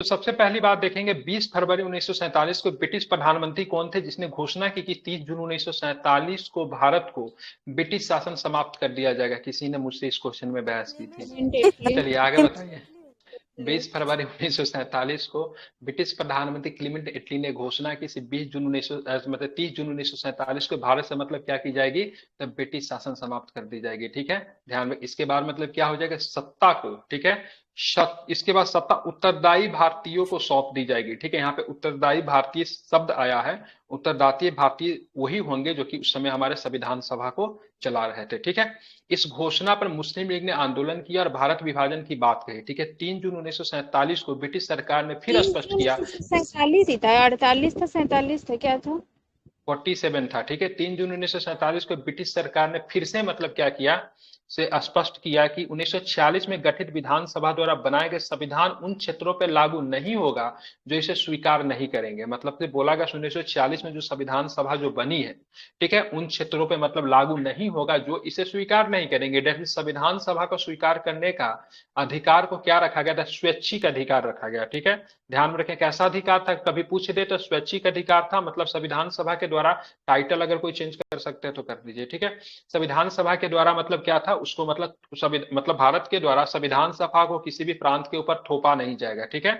तो सबसे पहली बात देखेंगे 20 फरवरी 1947 को ब्रिटिश प्रधानमंत्री कौन थे जिसने घोषणा की कि 30 जून 1947 को भारत को ब्रिटिश शासन समाप्त कर दिया जाएगा। किसी ने मुझसे इस क्वेश्चन में बहस की थी। क्लेमेंट एटली। चलिए आगे बताइए। 20 फरवरी 1947 को ब्रिटिश प्रधानमंत्री क्लीमेंट एटली ने घोषणा की 20 जून 1900 मतलब 30 जून 1947 को भारत से मतलब क्या की जाएगी, तब ब्रिटिश शासन समाप्त कर दी जाएगी। ठीक है, ध्यान में। इसके बाद मतलब क्या हो जाएगा, सत्ता को, ठीक है, इसके बाद सत्ता उत्तरदायी भारतीयों को सौंप दी जाएगी। ठीक है, यहाँ पे उत्तरदायी भारतीय शब्द आया है। उत्तरदायी भारतीय वही होंगे जो कि उस समय हमारे संविधान सभा को चला रहे थे। ठीक है, इस घोषणा पर मुस्लिम लीग ने आंदोलन किया और भारत विभाजन की बात कही। ठीक है, 3 जून 1947 को ब्रिटिश सरकार ने फिर तीस स्पष्ट जून किया। 1947 ही था, 48 था, 47 था, क्या था? 47 था। ठीक है, 3 जून 1947 को ब्रिटिश सरकार ने फिर से मतलब क्या किया, से स्पष्ट किया कि 1946 में गठित विधानसभा द्वारा बनाए गए संविधान उन क्षेत्रों पर लागू नहीं होगा जो इसे स्वीकार नहीं करेंगे। मतलब कि बोला गया 1946 में जो संविधान सभा जो बनी है, ठीक है, उन क्षेत्रों पे मतलब लागू नहीं होगा जो इसे स्वीकार नहीं करेंगे। डेफिनेटली संविधान सभा को स्वीकार करने का अधिकार को क्या रखा गया था, स्वैच्छिक अधिकार रखा गया। ठीक है, ध्यान में रखें कैसा अधिकार था, कभी पूछ दे तो स्वैच्छिक अधिकार था। मतलब संविधान सभा के द्वारा टाइटल अगर कोई चेंज कर सकते हैं तो कर दीजिए। ठीक है, संविधान सभा के द्वारा मतलब क्या था उसको, मतलब भारत के द्वारा संविधान सभा को किसी भी प्रांत के ऊपर थोपा नहीं जाएगा। ठीक है,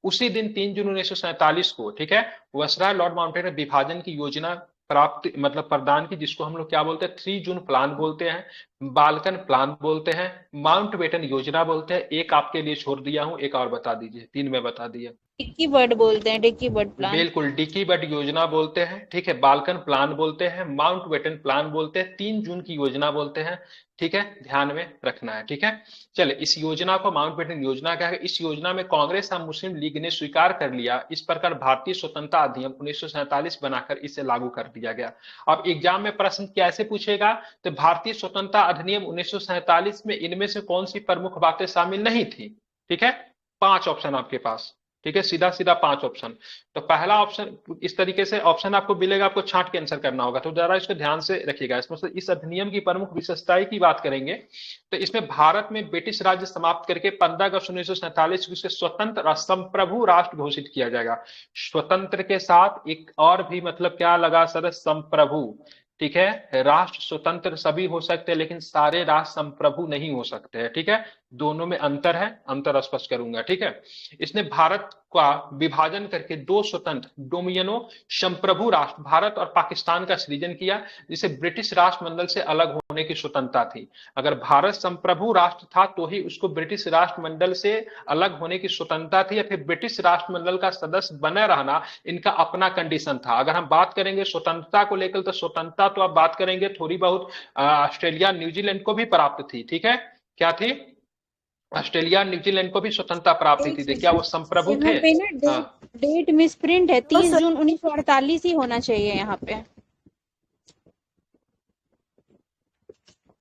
उसी दिन 3 जून 1947 को, ठीक है, वायसराय लॉर्ड माउंटबेटन ने विभाजन की योजना प्राप्त मतलब प्रदान की, जिसको हम लोग क्या बोलते हैं, 3 जून प्लान बोलते हैं, बाल्कन प्लान बोलते हैं, माउंटबेटन योजना बोलते हैं। एक आपके लिए छोड़ दिया हूं, एक और बता दीजिए, 3 में बता दिया। डिक्की बर्ड बोलते हैं, डिक्की बर्ड प्लान। बिल्कुल, डिकी बट योजना बोलते हैं। ठीक है, बाल्कन प्लान बोलते हैं, माउंट बेटन प्लान बोलते हैं, 3 जून की योजना बोलते हैं। ठीक है, ध्यान में रखना है। ठीक है, चले इस योजना को माउंट बेटन योजना क्या है, इस योजना में कांग्रेस और मुस्लिम लीग ने स्वीकार कर लिया। इस प्रकार भारतीय स्वतंत्रता अधिनियम 1947 बनाकर इसे लागू कर दिया गया। अब एग्जाम में प्रश्न कैसे पूछेगा, तो भारतीय स्वतंत्रता अधिनियम 1947 में इनमें से कौन सी प्रमुख बातें शामिल नहीं थी। ठीक है, 5 ऑप्शन आपके पास। ठीक है, सीधा सीधा 5 ऑप्शन। तो पहला ऑप्शन इस तरीके से ऑप्शन आपको मिलेगा, आपको छांट के आंसर करना होगा, तो जरा इसको ध्यान से रखिएगा। इसमें से इस अधिनियम की प्रमुख विशेषताएं की बात करेंगे तो इसमें भारत में ब्रिटिश राज्य समाप्त करके 15 अगस्त 1947 को इसे स्वतंत्र और संप्रभु राष्ट्र घोषित किया जाएगा। स्वतंत्र के साथ एक और भी मतलब क्या लगा सर, संप्रभु। ठीक है, राष्ट्र स्वतंत्र सभी हो सकते हैं लेकिन सारे राष्ट्र संप्रभु नहीं हो सकते हैं। ठीक है, दोनों में अंतर है, अंतर स्पष्ट करूंगा। ठीक है, इसने भारत का विभाजन करके 2 स्वतंत्र डोमियनों संप्रभु राष्ट्र भारत और पाकिस्तान का सृजन किया, जिसे ब्रिटिश राष्ट्रमंडल से अलग होने की स्वतंत्रता थी। अगर भारत संप्रभु राष्ट्र था तो ही उसको ब्रिटिश राष्ट्रमंडल से अलग होने की स्वतंत्रता थी, या फिर ब्रिटिश राष्ट्रमंडल का सदस्य बने रहना इनका अपना कंडीशन था। अगर हम बात करेंगे स्वतंत्रता को लेकर, तो स्वतंत्रता तो आप बात करेंगे थोड़ी बहुत ऑस्ट्रेलिया न्यूजीलैंड को भी प्राप्त थी। ठीक है, क्या थी, ऑस्ट्रेलिया न्यूजीलैंड को भी स्वतंत्रता प्राप्त एक थी। थी क्या वो संप्रभु यहाँ थे? पे ना हाँ, डेट मिस प्रिंट है, तो 30 सर जून 1948 ही होना चाहिए यहाँ पे।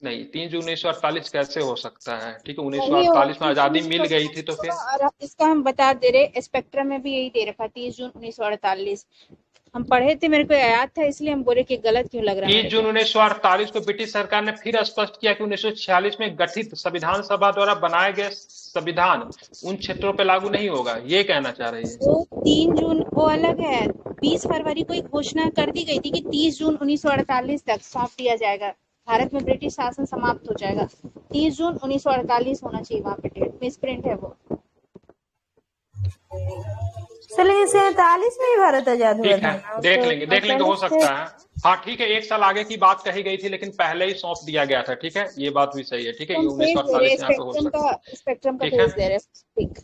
नहीं, 3 जून 1948 कैसे हो सकता है? ठीक है, वही होगा 1948 में 30 जून आजादी मिल गई थी 1948 तो फिर। होगा, और इसका हम बता दे रहे स्पेक्ट्रम में भी यही दे रखा, 30 जून 1948। हम पढ़े थे, मेरे को याद था, इसलिए हम बोले कि गलत क्यों लग रहा है 30 मेरे जून को। 1948 को ब्रिटिश सरकार ने फिर स्पष्ट किया कि 1946 में गठित संविधान सभा द्वारा बनाए गए संविधान उन क्षेत्रों पर लागू नहीं होगा, ये कहना चाह रही है। वो 3 जून वो अलग है, 20 फरवरी को एक घोषणा कर दी गई थी कि 30 जून 1948 तक सौंप दिया जाएगा, भारत में ब्रिटिश शासन समाप्त हो जाएगा। 30 जून 1948 होना चाहिए वहां पे, डेट मिस प्रिंट है वो। सर लेकिन 47 में ही भारत आजाद हुआ ठीक है, था ना, देख तो लेंगे देख लेंगे, हो 48 से। सकता है। हाँ ठीक है, एक साल आगे की बात कही गई थी लेकिन पहले ही सौंप दिया गया था। ठीक है, ये बात भी सही है। ठीक है, ये हम उन्नीस सौ पेज दे रहे अड़तालीस यहाँ पे हो सकता है। स्पेक्ट्रम का ठीक है, पेज दे रहे ठीक।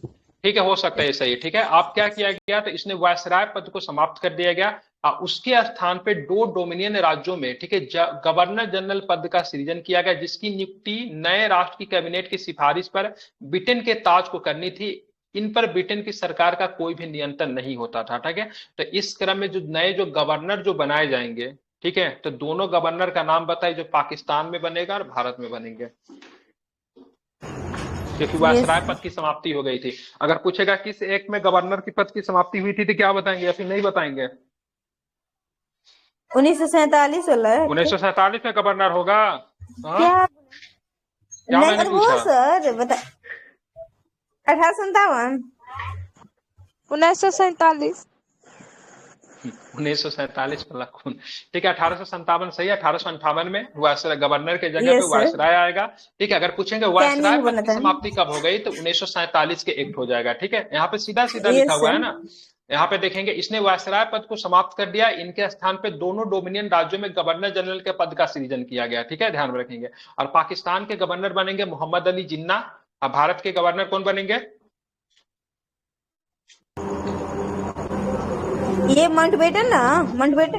ठीक है, हो सकता है ये सही है। ठीक है, आप क्या किया गया, तो इसने वायसराय पद को समाप्त कर दिया गया और उसके स्थान पे 2 डोमिनियन राज्यों में, ठीक है, गवर्नर जनरल पद का सृजन किया गया, जिसकी नियुक्ति नए राष्ट्र की कैबिनेट की सिफारिश पर ब्रिटेन के ताज को करनी थी। इन पर ब्रिटेन की सरकार का कोई भी नियंत्रण नहीं होता था। ठीक है, तो इस क्रम में जो नए जो गवर्नर जो बनाए जाएंगे, ठीक है, तो दोनों गवर्नर का नाम बताइए जो पाकिस्तान में बनेगा और भारत में बनेंगे, क्योंकि यस वायसराय पद की समाप्ति हो गई थी। अगर पूछेगा किस एक में गवर्नर की पद की समाप्ति हुई थी तो क्या बताएंगे या फिर नहीं बताएंगे? 1947 वाला है। 1947 में गवर्नर होगा। हाँ, क्या क्या नहीं, मैंने और वो पूछा? सर बता 1857। 1947। 1947 वाला खून। ठीक है, 1857 सही है। 1858 में वायसराय, गवर्नर के जगह पे यस सर। वायसराय आएगा। ठीक है, अगर पूछेंगे वायसराय कैनिंग पद बना की था। समाप्ति कब हो गई, तो 1947 के एक्ट हो जाएगा। ठीक है, यहाँ पे सीधा सीधा लिखा यस हुआ सर। है ना। यहाँ पे देखेंगे, इसने वायसराय पद को समाप्त कर दिया। इनके स्थान पे दोनों डोमिनियन राज्यों में गवर्नर जनरल के पद का सृजन किया गया। ठीक है, ध्यान में रखेंगे। और पाकिस्तान के गवर्नर बनेंगे मोहम्मद अली जिन्ना, और भारत के गवर्नर कौन बनेंगे? ये माउंटबेटन ना, माउंटबेटन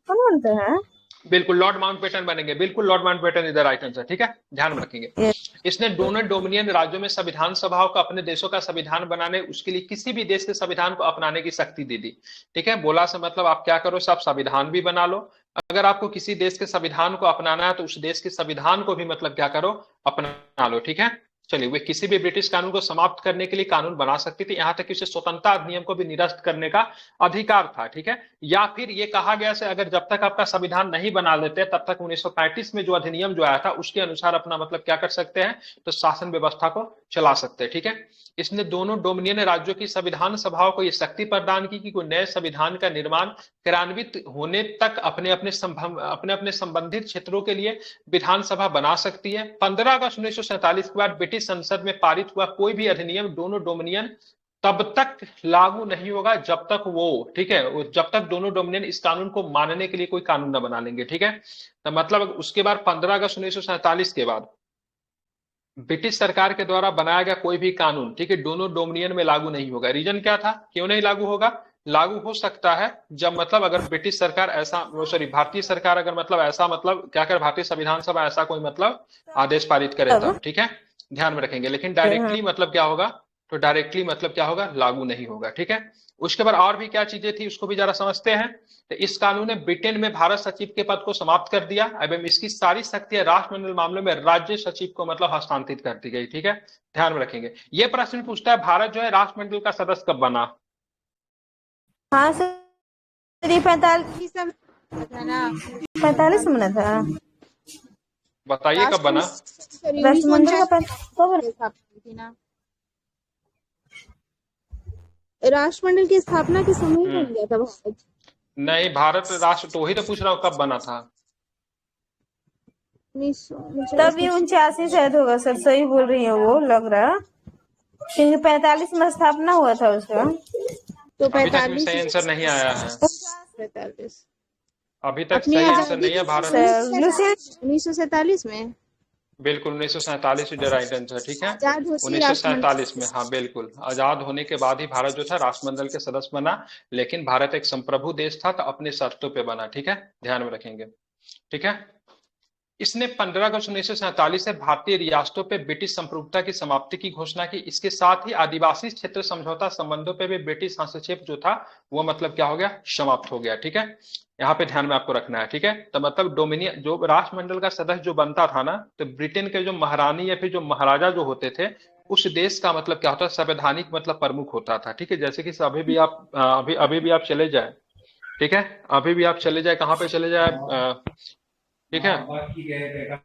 कौन बनता है? बिल्कुल लॉर्ड माउंटबेटन बनेंगे, बिल्कुल लॉर्ड माउंटबेटन इधर राइट आंसर। ठीक है, ध्यान में रखेंगे। यस। इसने दोनों डोमिनियन राज्यों में संविधान सभाओं को अपने देशों का संविधान बनाने, उसके लिए किसी भी देश के संविधान को अपनाने की शक्ति दे दी। ठीक है, बोला से मतलब आप क्या करो, सब संविधान भी बना लो। अगर आपको किसी देश के संविधान को अपनाना है तो उस देश के संविधान को भी मतलब क्या करो, अपना लो। ठीक है, चलिए, वे किसी भी ब्रिटिश कानून को समाप्त करने के लिए कानून बना सकती थी, यहां तक कि उसे स्वतंत्रता अधिनियम को भी निरस्त करने का अधिकार था। ठीक है, या फिर ये कहा गया से अगर जब तक आपका संविधान नहीं बना लेते तब तक 1935 में जो अधिनियम जो आया था उसके अनुसार अपना मतलब क्या कर सकते हैं, तो शासन व्यवस्था को चला सकते हैं। ठीक है, इसने दोनों डोमिनियन राज्यों की संविधान सभाओं को यह शक्ति प्रदान की कि कोई नए संविधान का निर्माण क्रियान्वित होने तक अपने अपने संबंधित क्षेत्रों के लिए विधानसभा बना सकती है। 15 अगस्त 1947 के बाद ब्रिटिश संसद में पारित हुआ कोई भी अधिनियम दोनों डोमिनियन तब तक लागू नहीं होगा जब तक वो, ठीक है, जब तक दोनों डोमिनियन इस कानून को मानने के लिए कोई कानून न बना लेंगे। ठीक है, तो मतलब उसके बाद 15 अगस्त 1947 के बाद ब्रिटिश सरकार के द्वारा बनाया गया कोई भी कानून, ठीक है, दोनों डोमिनियन में लागू नहीं होगा। रीजन क्या था, क्यों नहीं लागू होगा? लागू हो सकता है जब मतलब अगर ब्रिटिश सरकार ऐसा, सॉरी, भारतीय सरकार अगर मतलब ऐसा मतलब क्या कर, भारतीय संविधान सभा ऐसा कोई मतलब आदेश पारित करे तब। ठीक है, ध्यान में रखेंगे। लेकिन डायरेक्टली मतलब क्या होगा, तो डायरेक्टली मतलब क्या होगा, लागू नहीं होगा। ठीक है, उसके बाद और भी क्या चीजें थी उसको भी जरा समझते हैं। तो इस कानून ने ब्रिटेन में भारत सचिव के पद को समाप्त कर दिया एवं इसकी सारी शक्तियां राष्ट्रमंडल मामलों में राज्य सचिव को मतलब हस्तांतरित कर दी गई। ठीक है, ध्यान में रखेंगे। ये प्रश्न पूछता है भारत जो है राष्ट्रमंडल का सदस्य कब बना? हाँ सर, ये 45 है ना। 45 में बना था। बताइए कब बना? राष्ट्रमंडल का कब थी ना, राष्ट्रमंडल की स्थापना के समय बन गया था भारत। नहीं, भारत राष्ट्र तो वही तो पूछ रहा हूँ कब बना था। तब ये 89 शायद होगा सर, सही बोल रही है वो, लग रहा, क्योंकि 45 में स्थापना हुआ था उसका। तो अभी तक भी सही आंसर नहीं आया है। 45 अभी तक सही आंसर नहीं है। भारत 1947 में, बिल्कुल 1947 इज द राइट आंसर। ठीक है, आजाद होते ही 1947 में, हाँ बिल्कुल, आजाद होने के बाद ही भारत जो था राष्ट्रमंडल के सदस्य बना। लेकिन भारत एक संप्रभु देश था तो अपने शर्तों पे बना। ठीक है, ध्यान में रखेंगे। ठीक है, इसने 15 अगस्त 1947 से भारतीय रियासतों पे ब्रिटिश संप्रभुता की समाप्ति की घोषणा की। इसके साथ ही आदिवासी क्षेत्र समझौता संबंधों पे भी ब्रिटिश हस्तक्षेप जो था वो मतलब क्या हो गया, समाप्त हो गया। ठीक है, यहाँ पे ध्यान में आपको रखना है। ठीक है, तो मतलब डोमिनियन जो राष्ट्रमंडल का सदस्य जो बनता था ना, तो ब्रिटेन के जो महारानी या फिर जो महाराजा जो होते थे उस देश का मतलब क्या होता है, संवैधानिक मतलब प्रमुख होता था। ठीक है, जैसे कि अभी भी आप अभी भी आप चले जाए, ठीक है, अभी भी आप चले जाए, कहाँ पे चले जाए, ठीक है,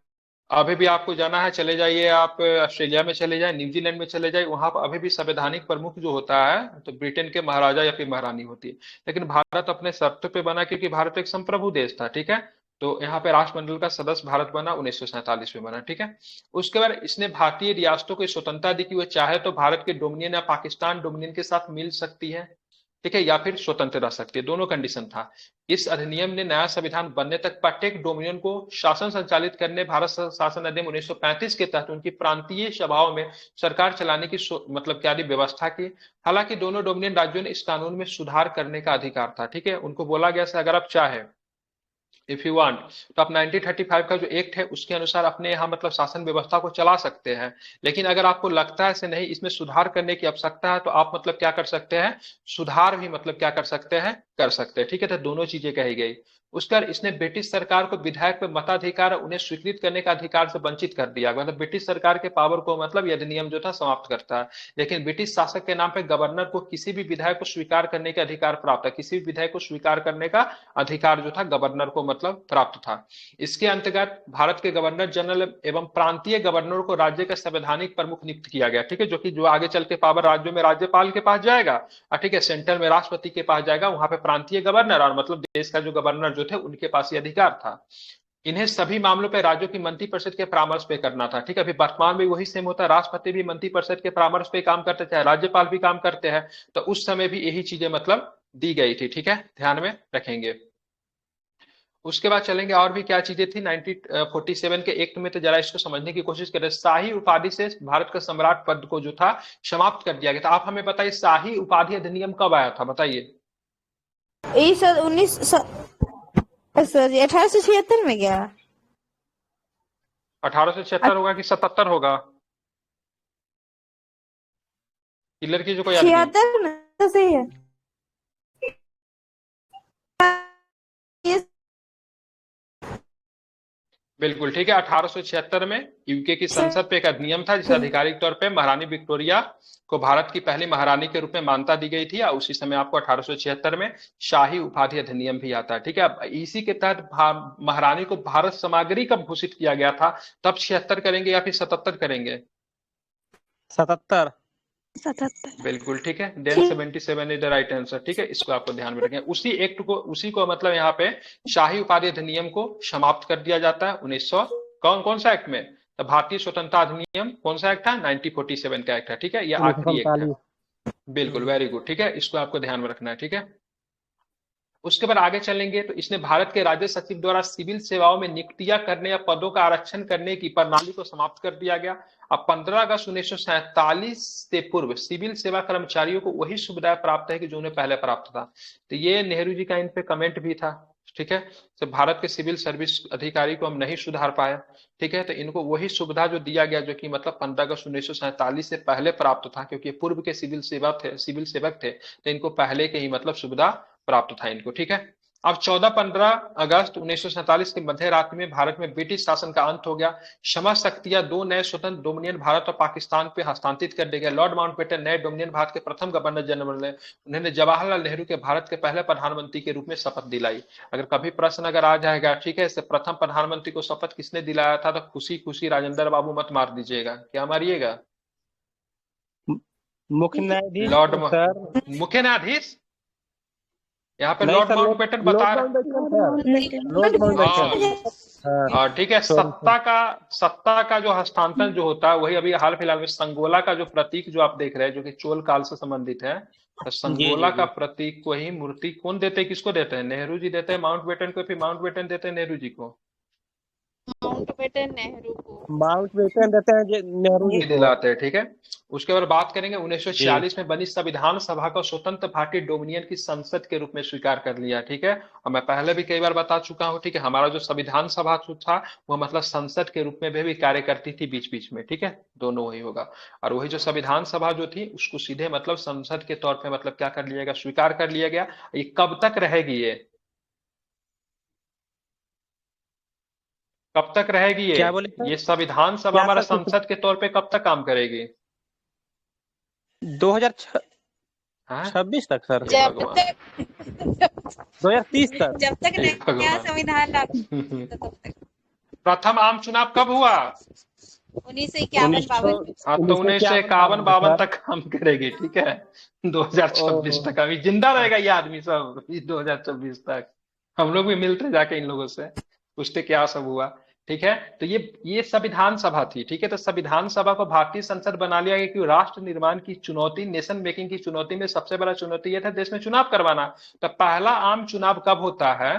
अभी भी आपको जाना है, चले जाइए आप ऑस्ट्रेलिया में चले जाए, न्यूजीलैंड में चले जाए, वहां पर अभी भी संवैधानिक प्रमुख जो होता है तो ब्रिटेन के महाराजा या फिर महारानी होती है। लेकिन भारत अपने शर्तों पे बना क्योंकि भारत एक संप्रभु देश था। ठीक है, तो यहाँ पे राष्ट्रमंडल का सदस्य भारत बना 1947 में बना। ठीक है, उसके बाद इसने भारतीय रियासतों को स्वतंत्रता दी कि वो चाहे तो भारत के डोमिनियन या पाकिस्तान डोमिनियन के साथ मिल सकती है, ठीक है, या फिर स्वतंत्र रह सकती है, दोनों कंडीशन था। इस अधिनियम ने नया संविधान बनने तक प्रत्येक डोमिनियन को शासन संचालित करने, भारत शासन अधिनियम 1935 के तहत उनकी प्रांतीय सभाओं में सरकार चलाने की मतलब क्या व्यवस्था की। हालांकि दोनों डोमिनियन राज्यों ने इस कानून में सुधार करने का अधिकार था। ठीक है, उनको बोला गया था अगर आप चाहे, इफ यू वांट, तो आप 1935 का जो एक्ट है उसके अनुसार अपने यहाँ मतलब शासन व्यवस्था को चला सकते हैं। लेकिन अगर आपको लगता है से नहीं इसमें सुधार करने की आवश्यकता है तो आप मतलब क्या कर सकते हैं, सुधार भी मतलब क्या कर सकते हैं, कर सकते हैं। ठीक है, तो दोनों चीजें कही गई। उसके बाद इसने ब्रिटिश सरकार को विधायक पे मताधिकार उन्हें स्वीकृत करने का अधिकार से वंचित कर दिया, मतलब ब्रिटिश सरकार के पावर को मतलब यह अधिनियम जो था समाप्त करता है। लेकिन ब्रिटिश शासक के नाम पे गवर्नर को किसी भी विधायक को स्वीकार करने का अधिकार प्राप्त है, किसी भी विधायक को स्वीकार करने का अधिकार जो था गवर्नर को मतलब प्राप्त था। इसके अंतर्गत भारत के गवर्नर जनरल एवं प्रांतीय गवर्नरों को राज्य का संवैधानिक प्रमुख नियुक्त किया गया, ठीक है, जो कि जो आगे चल के पावर राज्यों में राज्यपाल के पास जाएगा और ठीक है सेंट्रल में राष्ट्रपति के पास जाएगा, वहां पे प्रांतीय गवर्नर और मतलब देश का जो गवर्नर जो थे उनके पास ये अधिकार था। इन्हें सभी मामलों पर राज्यों की मंत्रिपरिषद के परामर्श पे करना था, ठीक है। अभी वर्तमान में वही सेम होता है, राष्ट्रपति भी मंत्रिपरिषद के परामर्श पे काम करते थे, राज्यपाल भी काम करते हैं, तो उस समय भी यही चीजें मतलब दी गई थी, ठीक है, ध्यान में रखेंगे। उसके बाद चलेंगे और भी क्या चीजें थी 1947 के एक्ट में, तो जरा इसको समझने की कोशिश करें। शाही उपाधि से भारत का सम्राट पद को जो था समाप्त कर दिया गया था। आप हमें बताइए शाही उपाधि अधिनियम कब आया था, बताइए। यही सर 1876 में गया। 1876 होगा कि 77 होगा? किलर की जो कोई आदमी 76 में तो सही है। बिल्कुल ठीक है। 1876 में यूके की संसद पे एक अधिनियम था जिसे आधिकारिक तौर पे महारानी विक्टोरिया को भारत की पहली महारानी के रूप में मान्यता दी गई थी, और उसी समय आपको 1876 में शाही उपाधि अधिनियम भी आता है, ठीक है। अब इसी के तहत महारानी को भारत सामग्री कब घोषित किया गया था, तब 76 करेंगे या फिर 77 करेंगे? 77। बिल्कुल ठीक है, then 77 is the right answer, ठीक है, इसको आपको ध्यान में रखें। उसी एक्ट को उसी को मतलब यहाँ पे शाही उपाधि अधिनियम को समाप्त कर दिया जाता है 1900 कौन सा एक्ट में, तो भारतीय स्वतंत्रता अधिनियम कौन सा एक्ट है, 1947 का एक्ट है, ठीक है, ये आखिरी एक्ट है। बिल्कुल वेरी गुड, ठीक है, इसको आपको ध्यान में रखना है, ठीक है। उसके बाद आगे चलेंगे तो इसने भारत के राज्य सचिव द्वारा सिविल सेवाओं में नियुक्तियां करने या पदों का आरक्षण करने की प्रणाली को समाप्त कर दिया गया। अब 15 अगस्त 1947 से पूर्व सिविल सेवा कर्मचारियों को वही सुविधाएं प्राप्त है कि जो उन्हें पहले प्राप्त था। तो ये नेहरू जी का इन पे कमेंट भी था, ठीक है। तो भारत के सिविल सर्विस अधिकारी को हम नहीं सुधार पाए, ठीक है, तो इनको वही सुविधा जो दिया गया जो कि मतलब 15 अगस्त 1947 से पहले प्राप्त था, क्योंकि पूर्व के सिविल सेवक थे, तो इनको पहले के ही मतलब सुविधा प्राप्त था इनको, ठीक है। अब 14-15 अगस्त 1947 की मध्य रात्रि में भारत में ब्रिटिश शासन का अंत हो गया। समस्त शक्तियां दो नए स्वतंत्र डोमिनियन भारत और पाकिस्तान पे हस्तांतरित कर दिए गए। लॉर्ड माउंटबेटन नए डोमिनियन भारत के प्रथम गवर्नर जनरल बने। उन्होंने जवाहरलाल नेहरू के भारत के पहले प्रधानमंत्री के रूप में शपथ दिलाई। अगर कभी प्रश्न अगर आ जाएगा, ठीक है, इससे प्रथम प्रधानमंत्री को शपथ किसने दिलाया था, तो खुशी खुशी राजेंद्र बाबू मत मार दीजिएगा, क्या मारिएगा? मुख्य न्यायाधीश लॉर्ड सर, मुख्य न्यायाधीश यहाँ पे नहीं लॉर्ड सर, माउंटबेटन बता रहे, लॉर्ड माउंटबेटन। और ठीक है, सत्ता का जो हस्तांतरण जो होता है वही अभी हाल फिलहाल में संगोला का जो प्रतीक जो आप देख रहे हैं जो कि चोल काल से संबंधित है, तो संगोला का प्रतीक को ही मूर्ति कौन देते हैं, किसको देते हैं? नेहरू जी देते हैं माउंटबेटन को, फिर माउंटबेटन देते हैं नेहरू जी को। माउंटबेटन नेहरू को माउंटबेटन देते हैं नेहरू जी दिलाते हैं, ठीक है। उसके बाद बात करेंगे 1946 में बनी संविधान सभा को स्वतंत्र भारतीय डोमिनियन की संसद के रूप में स्वीकार कर लिया, ठीक है। और मैं पहले भी कई बार बता चुका हूं, ठीक है, हमारा जो संविधान सभा था वो मतलब संसद के रूप में भी कार्य करती थी बीच बीच में, ठीक है, दोनों वही होगा। और वही जो संविधान सभा जो थी उसको सीधे मतलब संसद के तौर पर मतलब क्या कर लिया गया, स्वीकार कर लिया गया। ये कब तक रहेगी, ये कब तक रहेगी, क्या बोले ये संविधान सभा हमारा संसद के तौर पे कब तक काम करेगी? 2026 तक सर, जब तक 2030 तक, जब तक नया संविधान लागू तब तक। प्रथम आम चुनाव कब हुआ? 1951-52। हाँ, तो 1951-52 तक काम करेगी, ठीक है। 2026 तक अभी जिंदा रहेगा ये आदमी सब, 2026 तक हम लोग भी मिलते जाके इन लोगों से पूछते क्या सब हुआ, ठीक है। तो ये संविधान सभा थी, ठीक है। तो संविधान सभा को भारतीय संसद बना लिया गया क्योंकि राष्ट्र निर्माण की चुनौती, नेशन मेकिंग की चुनौती में सबसे बड़ा चुनौती यह था देश में चुनाव करवाना। तो पहला आम चुनाव कब होता है?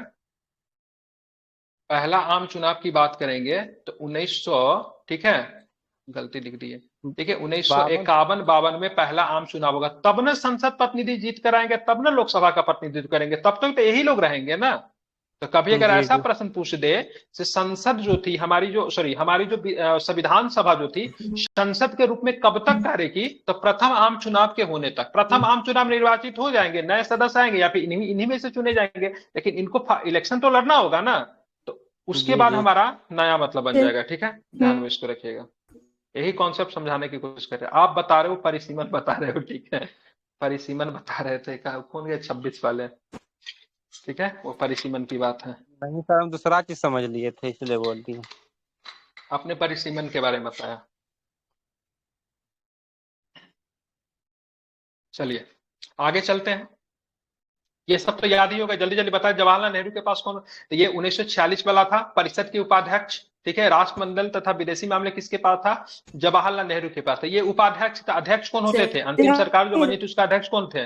पहला आम चुनाव की बात करेंगे तो 1900, ठीक है, गलती लिख दी है, ठीक है, 1951-52 में पहला आम चुनाव होगा। तब ना संसद प्रतिनिधि जीत कर आएंगे, तब ना लोकसभा का प्रतिनिधित्व करेंगे, तब तक तो यही लोग रहेंगे ना। तो कभी अगर जी ऐसा जी प्रश्न पूछ दे कि संसद जो थी हमारी जो संविधान सभा जो थी संसद के रूप में कब तक कार्य की, तो प्रथम आम चुनाव के होने तक। प्रथम आम चुनाव में निर्वाचित हो जाएंगे, नए सदस्य आएंगे या फिर इन्हीं में से चुने जाएंगे, लेकिन इनको इलेक्शन तो लड़ना होगा ना, तो उसके जी बाद जी। हमारा नया मतलब बन जाएगा। ठीक है, ध्यान में इसको रखिएगा। यही कॉन्सेप्ट समझाने की कोशिश कर रहे हैं। आप बता रहे हो परिसीमन बता रहे हो, ठीक है, परिसीमन बता रहे थे, कौन गए 26 वाले, ठीक है, वो परिसीमन की बात है। नहीं सर, हम दूसरा चीज समझ लिए थे इसलिए बोल दिए। आपने परिसीमन के बारे में बताया। चलिए आगे चलते हैं। ये सब तो याद ही होगा, जल्दी जल्दी बताएं। जवाहरलाल नेहरू के पास कौन, तो ये 1946 वाला था, परिषद के उपाध्यक्ष, ठीक है। राष्ट्रमंडल तथा विदेशी मामले किसके पास था, जवाहरलाल नेहरू के पास था। ये उपाध्यक्ष था। अध्यक्ष कौन होते थे, अंतिम सरकार जो बनी थी उसका अध्यक्ष कौन थे,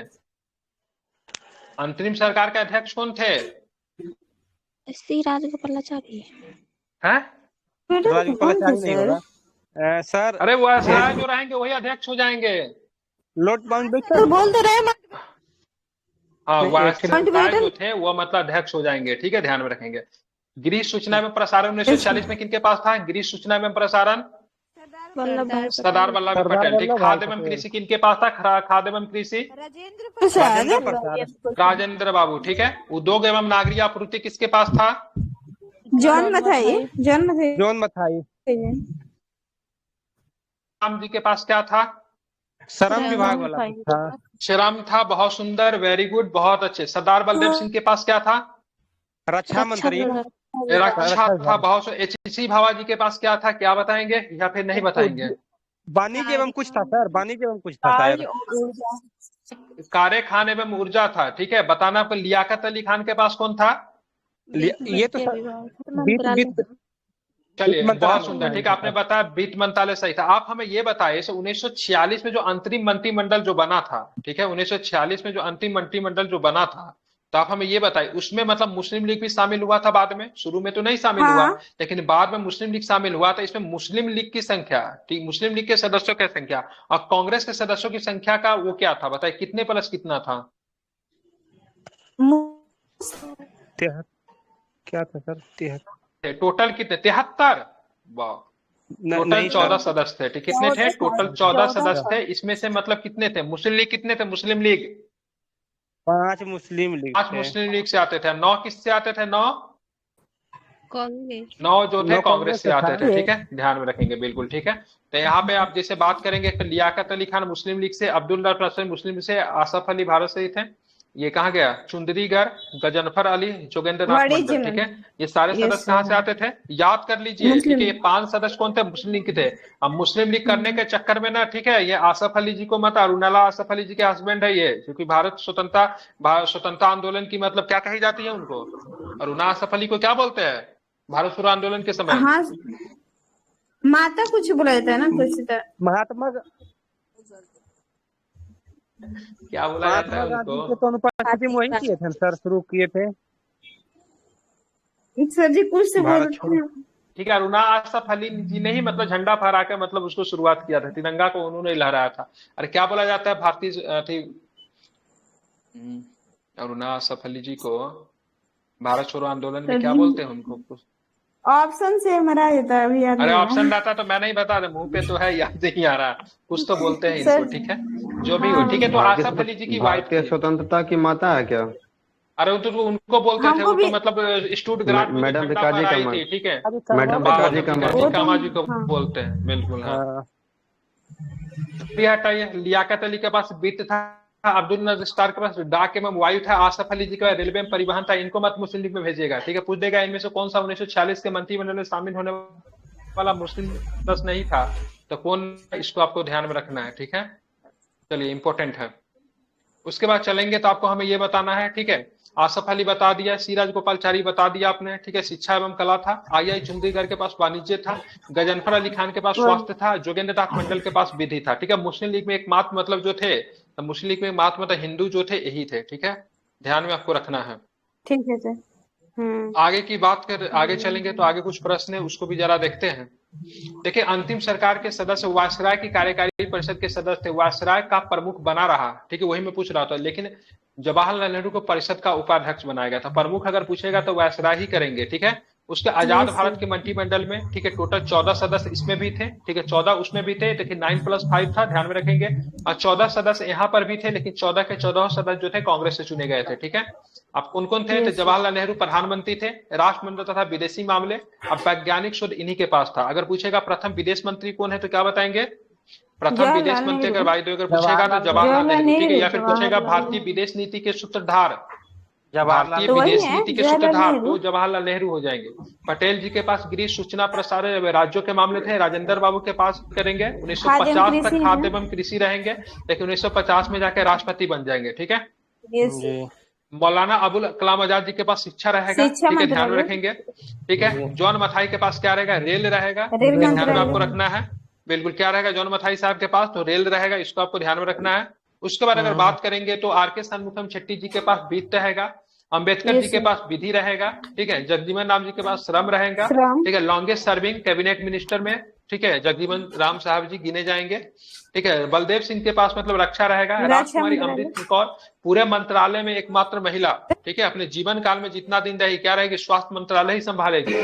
अंतरिम सरकार के अध्यक्ष कौन थे, श्री राजगोपालाचारी हैं? राजगोपालाचारी नहीं होगा सर। अरे वो ऐसा है जो रहेंगे वही अध्यक्ष हो जाएंगे। Lord Mountbatten. तो बोल तो रहे हाँ, नहीं, वो एक ऐसे जो थे वो मतलब अध्यक्ष हो जाएंगे, ठीक है, ध्यान में रखेंगे। गृह सूचना एवं प्रसारण 1946 में किनके पास था, गृह सूचना एवं प्रसारण वल्लभ भाई सरदार वल्लभ भाई पटेल, ठीक। खाद्य एवं कृषि किनके पास था, खाद्य एवं कृषि राजेंद्र प्रसाद। राजेंद्र बाबू, ठीक है। उद्योग एवं नागरिक आपूर्ति किसके पास था, John Mathai. John Mathai. John Mathai. Ram ji के पास क्या था, श्रम विभाग वाला था। श्रम था, बहुत सुंदर, वेरी गुड, बहुत अच्छे। सरदार बलदेव सिंह के पास क्या था, रक्षा मंत्री। रक्षा था, बहुत। एच.सी. भावा जी के पास क्या था, क्या बताएंगे या फिर नहीं बताएंगे, वाणिज्य एवं कुछ था सर, वाणिज्य एवं कुछ था शायद। कार्य खान एवं ऊर्जा था, ठीक है। बताना आपको। लियाकत अली खान के पास कौन था, ये तो सर वित्त। चलिए वित्त मंत्रालय बहुत सुंदर, ठीक है, आपने बताया वित्त मंत्रालय सही था। आप हमें ये बताइए 1946 में जो अंतरिम मंत्रिमंडल जो बना था, ठीक है, 1946 में जो अंतिम मंत्रिमंडल जो बना था, तो आप हमें ये बताइए उसमें मतलब मुस्लिम लीग भी शामिल हुआ था बाद में, शुरू में तो नहीं शामिल हुआ, लेकिन बाद में मुस्लिम लीग शामिल हुआ था। इसमें मुस्लिम लीग की संख्या, ठीक, मुस्लिम लीग के सदस्यों की संख्या और कांग्रेस के सदस्यों की संख्या का वो क्या था, बताइए कितने प्लस कितना था, क्या था सर, 73। टोटल कितने, 73, वाह, टोटल 14 सदस्य थे, ठीक, कितने थे, टोटल 14 सदस्य थे। इसमें से मतलब कितने थे, मुस्लिम लीग कितने थे, मुस्लिम लीग 5 मुस्लिम लीग 5 थे। मुस्लिम लीग से आते थे, 9 किससे आते थे, 9 कांग्रेस 9 जो थे 9 कांग्रेस से आते थे, था। ठीक है, ध्यान में रखेंगे, बिल्कुल ठीक है। तो यहाँ पे आप जैसे बात करेंगे फिर लियाकत अली खान मुस्लिम लीग से, अब्दुल रफीक मुस्लिम लीग से, आसफ अली भारत से ही थे। ये कहाँ गया, चुंदरीगढ़, गजनफर अली, जोगेंद्र नाथ मंडल, ठीक है। ये सारे सदस्य कहाँ से आते थे, याद कर लीजिए, ठीक है। ये 5 सदस्य कौन थे, मुस्लिम लीग के थे। अब मुस्लिम लीग करने के चक्कर में ना, ठीक है, ये आसफ अली जी को मत, अरुणाला आसफ अली जी के हस्बैंड है ये, क्योंकि भारत स्वतंत्रता आंदोलन की मतलब क्या कही जाती है उनको, अरुणा आसफ अली को क्या बोलते हैं, भारत छोड़ो आंदोलन के समय। हाँ, माता कुछ बोला जाता है ना, कुछ महात्मा क्या बोला जाता है गांधी उनको, के तो अनुपस्थिति में वही किए थे सर, शुरू किए थे सर जी, कुछ से बोल रहे हैं। ठीक है। अरुणा आसफ अली जी ने ही मतलब झंडा फहरा के मतलब उसको शुरुआत किया था, तिरंगा को उन्होंने लहराया था। अरे क्या बोला जाता है भारतीय अरुणा आसफ अली जी को भारत छोड़ो आंदोलन में क्या बोलते हैं उनको, ऑप्शन से हमारा होता है, अभी याद अरे नहीं है। ऑप्शन रहता तो मैं नहीं बता रहा, मुंह पे तो है, याद नहीं आ रहा, कुछ तो बोलते हैं इनको, ठीक है, जो भी हो, ठीक है। तो आसफ अली जी की वाइफ के स्वतंत्रता की माता है क्या, अरे तो उनको बोलते थे, वो तो मतलब स्टूटगार्ट में मैडम झंडा भिकाजी फहराई का थी, ठीक है, मैडम भिकाजी का कामा जी को बोलते हैं, बिल्कुल। हाँ, हटाइए। लियाकत अली के पास वित्त था, अब्दुल नजीर स्टार के पास डाक एवं वायु था, आसफ अली जी का रेलवे में परिवहन था। इनको मत मुस्लिम लीग में भेजिएगा, ठीक है। पूछ देगा इनमें से कौन सा 1946 के मंत्रिमंडल में शामिल होने वाला मुस्लिम सदस्य नहीं था, तो कौन, इसको आपको ध्यान में रखना है, ठीक है। चलिए इंपॉर्टेंट है। उसके बाद चलेंगे तो आपको हमें ये बताना है, ठीक है, आसफ अली बता दिया, सी राजगोपालाचारी बता दिया आपने, ठीक है, शिक्षा एवं कला था, आई चुंदरीगढ़ के पास वाणिज्य था, गजनफर अली खान के पास स्वास्थ्य था, जोगेंद्र नाथ मंडल के पास विधि था, ठीक है। मुस्लिम लीग में एकमात्र मतलब जो थे, तो मुस्लिम लीग में एकमात्र मतलब हिंदू जो थे यही थे, ठीक है, ध्यान में आपको रखना है। ठीक है सर। आगे की बात कर, आगे चलेंगे तो आगे कुछ प्रश्न है, उसको भी जरा देखते हैं। देखिए, अंतिम सरकार के सदस्य वायसराय की कार्यकारी परिषद के सदस्य थे, वायसराय का प्रमुख बना रहा, ठीक है, वही मैं पूछ रहा था, लेकिन जवाहरलाल नेहरू को परिषद का उपाध्यक्ष बनाया गया था। प्रमुख अगर पूछेगा तो वायसराय ही करेंगे, ठीक है। उसके आजाद भारत के मंत्रिमंडल में, ठीक है, टोटल 14 सदस्य इसमें भी थे, ठीक है, 14 उसमें भी थे, लेकिन 9+5 था, ध्यान में रखेंगे। और 14 सदस्य यहाँ पर भी थे, लेकिन 14 के 14 सदस्य जो थे कांग्रेस से चुने गए थे, ठीक है। अब कौन कौन थे? तो जवाहरलाल नेहरू प्रधानमंत्री थे, राष्ट्रमंत्री तथा विदेशी मामले, अब वैज्ञानिक शोध इन्हीं के पास था। अगर पूछेगा प्रथम विदेश मंत्री कौन है तो क्या बताएंगे? प्रथम विदेश मंत्री अगर अगर पूछेगा तो जवाहरलाल नेहरू, ठीक है। या फिर पूछेगा भारतीय विदेश नीति के सूत्रधार, भारतीय विदेश नीति के सूत्रधार, तो जवाहरलाल नेहरू हो जाएंगे। पटेल जी के पास गृह सूचना प्रसारण राज्यों के मामले थे, राजेंद्र बाबू के पास करेंगे। 1950 तक खाद्य एवं कृषि रहेंगे, लेकिन 1950 में जाके राष्ट्रपति बन जाएंगे, ठीक है। मौलाना अबुल कलाम आजाद जी के पास शिक्षा रहेगा, ठीक है, ध्यान में रखेंगे, ठीक है। जॉन मथाई के पास क्या रहेगा? रेल रहेगा, ध्यान में आपको रखना है। बिल्कुल, क्या रहेगा जॉन मथाई साहब के पास? तो रेल रहेगा, इसको आपको ध्यान में रखना है। उसके बाद अगर बात करेंगे तो आर के शनमुखम शेट्टी जी के पास वित्त रहेगा, अंबेडकर जी के पास विधि रहेगा, ठीक है। जगजीवन राम जी के पास श्रम रहेगा, ठीक है। लॉन्गेस्ट सर्विंग कैबिनेट मिनिस्टर में, ठीक है, जगजीवन राम साहब जी गिने जाएंगे, ठीक है। बलदेव सिंह के पास मतलब रक्षा रहेगा। राजकुमारी अमृत कौर पूरे मंत्रालय में एकमात्र महिला, ठीक है, अपने जीवन काल में जितना दिन रहेगी क्या रहेगी? स्वास्थ्य मंत्रालय ही संभालेगी।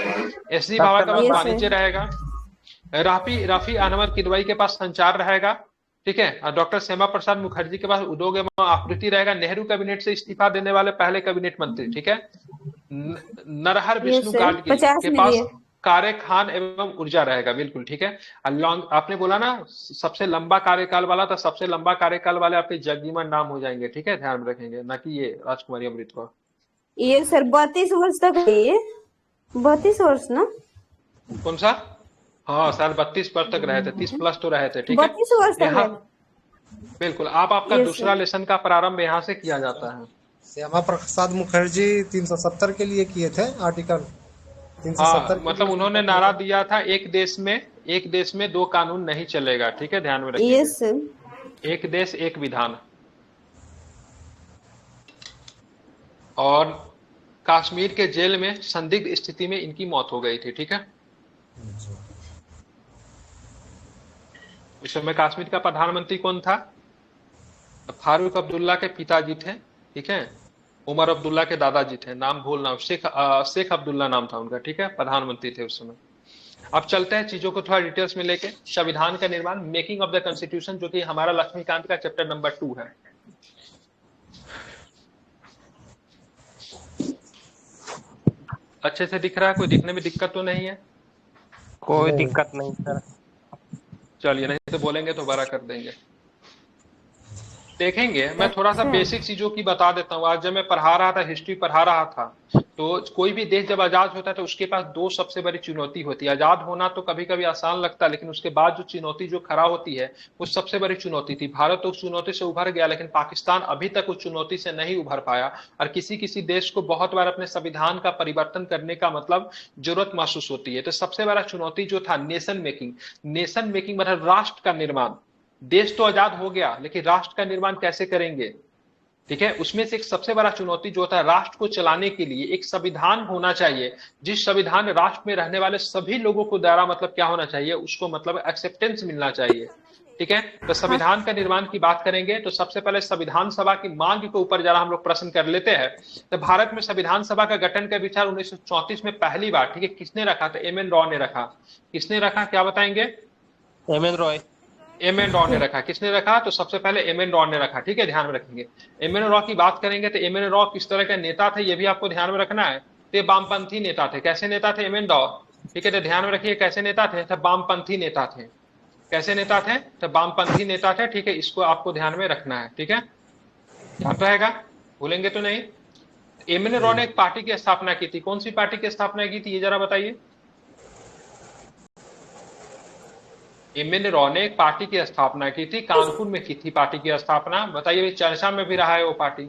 एस डी बाबा का पास वाणिज्य रहेगा। रफी अनवर किदवई के पास संचार रहेगा, ठीक है। डॉक्टर श्यामा प्रसाद मुखर्जी के पास उद्योग एवं आपूर्ति रहेगा। नेहरू कैबिनेट से इस्तीफा देने वाले पहले कैबिनेट मंत्री, ठीक है। नरहर विष्णु गाडगिल के पास कार्य खान एवं ऊर्जा रहेगा, बिल्कुल, ठीक है। आपने बोला ना सबसे लंबा कार्यकाल वाला, तो सबसे लंबा कार्यकाल वाले आपके जगजीवन राम हो जाएंगे, ठीक है, ध्यान में रखेंगे, ना कि ये राजकुमारी अमृत कौर। ये सर 32 वर्ष तक है, ये 32 वर्ष ना? कौन सा? हाँ सर, 32 वर्ष तक रहे थे, 30+ तो रहे थे, ठीक है। 32 वर्ष तक, बिल्कुल। आपका दूसरा लेसन का प्रारंभ यहाँ से किया जाता है। श्यामा प्रसाद मुखर्जी 370 के लिए किए थे आर्टिकल 370। हाँ, मतलब उन्होंने नारा दिया था एक देश में 2 कानून नहीं चलेगा, ठीक है, ध्यान में रखिए। एक देश एक विधान। और कश्मीर के जेल में संदिग्ध स्थिति में इनकी मौत हो गई थी, ठीक है। उस समय कश्मीर का प्रधानमंत्री कौन था? फारूक अब्दुल्ला के पिताजी थे, ठीक है। उमर अब्दुल्ला के दादाजी थे, नाम भूलना, शेख अब्दुल्ला नाम था उनका, ठीक है, प्रधानमंत्री थे उस समय। अब चलते हैं चीजों को थोड़ा डिटेल्स में लेके। संविधान का निर्माण, मेकिंग ऑफ द कॉन्स्टिट्यूशन, जो कि हमारा लक्ष्मीकांत का चैप्टर नंबर 2 है। अच्छे से दिख रहा है? कोई दिखने में दिक्कत तो नहीं है? कोई दिक्कत नहीं सर। चलिए, नहीं तो बोलेंगे तो बड़ा कर देंगे। देखेंगे, मैं थोड़ा सा बेसिक चीजों की बता देता हूँ। आज जब मैं पढ़ा रहा था, हिस्ट्री पढ़ा रहा था, तो कोई भी देश जब आजाद होता है तो उसके पास 2 सबसे बड़ी चुनौती होती है। आजाद होना तो कभी कभी आसान लगता है, लेकिन उसके बाद जो चुनौती जो खड़ा होती है वो सबसे बड़ी चुनौती थी। भारत तो उस चुनौती से उभर गया, लेकिन पाकिस्तान अभी तक उस चुनौती से नहीं उभर पाया। और किसी किसी देश को बहुत बार अपने संविधान का परिवर्तन करने का मतलब जरूरत महसूस होती है। तो सबसे बड़ा चुनौती जो था नेशन मेकिंग मतलब राष्ट्र का निर्माण। देश तो आजाद हो गया, लेकिन राष्ट्र का निर्माण कैसे करेंगे, ठीक है। उसमें से एक सबसे बड़ा चुनौती जो होता है, राष्ट्र को चलाने के लिए एक संविधान होना चाहिए, जिस संविधान राष्ट्र में रहने वाले सभी लोगों को द्वारा मतलब क्या होना चाहिए, उसको मतलब एक्सेप्टेंस मिलना चाहिए, ठीक है। तो संविधान का निर्माण की बात करेंगे तो सबसे पहले संविधान सभा की मांग के ऊपर जरा हम लोग प्रश्न कर लेते हैं। तो भारत में संविधान सभा का गठन का विचार 1934 में पहली बार, ठीक है, किसने रखा? तो एम एन रॉय ने रखा। किसने रखा, क्या बताएंगे? एम एन रॉय ने रखा। किसने रखा? तो सबसे पहले एम एन रॉय ने रखा, ठीक है, ध्यान में रखेंगे। एम एन रॉय की बात करेंगे तो एम एन रॉय किस तरह के नेता थे ये भी आपको ध्यान में रखना है। तो ये वामपंथी नेता थे। कैसे नेता थे एम एन रॉय, ठीक है, तो ध्यान में रखिए कैसे नेता थे, तो वामपंथी नेता थे। कैसे नेता थे? तो वामपंथी नेता थे, ठीक है, इसको आपको ध्यान में रखना है, ठीक है, ध्यान रहेगा, भूलेंगे तो नहीं। एम एन रॉय ने एक पार्टी की स्थापना की थी। कौन सी पार्टी की स्थापना की थी ये जरा बताइए। एम एन रॉय ने एक पार्टी की स्थापना की थी, कानपुर में की थी पार्टी की स्थापना। बताइए, चर्चा में भी रहा है वो पार्टी।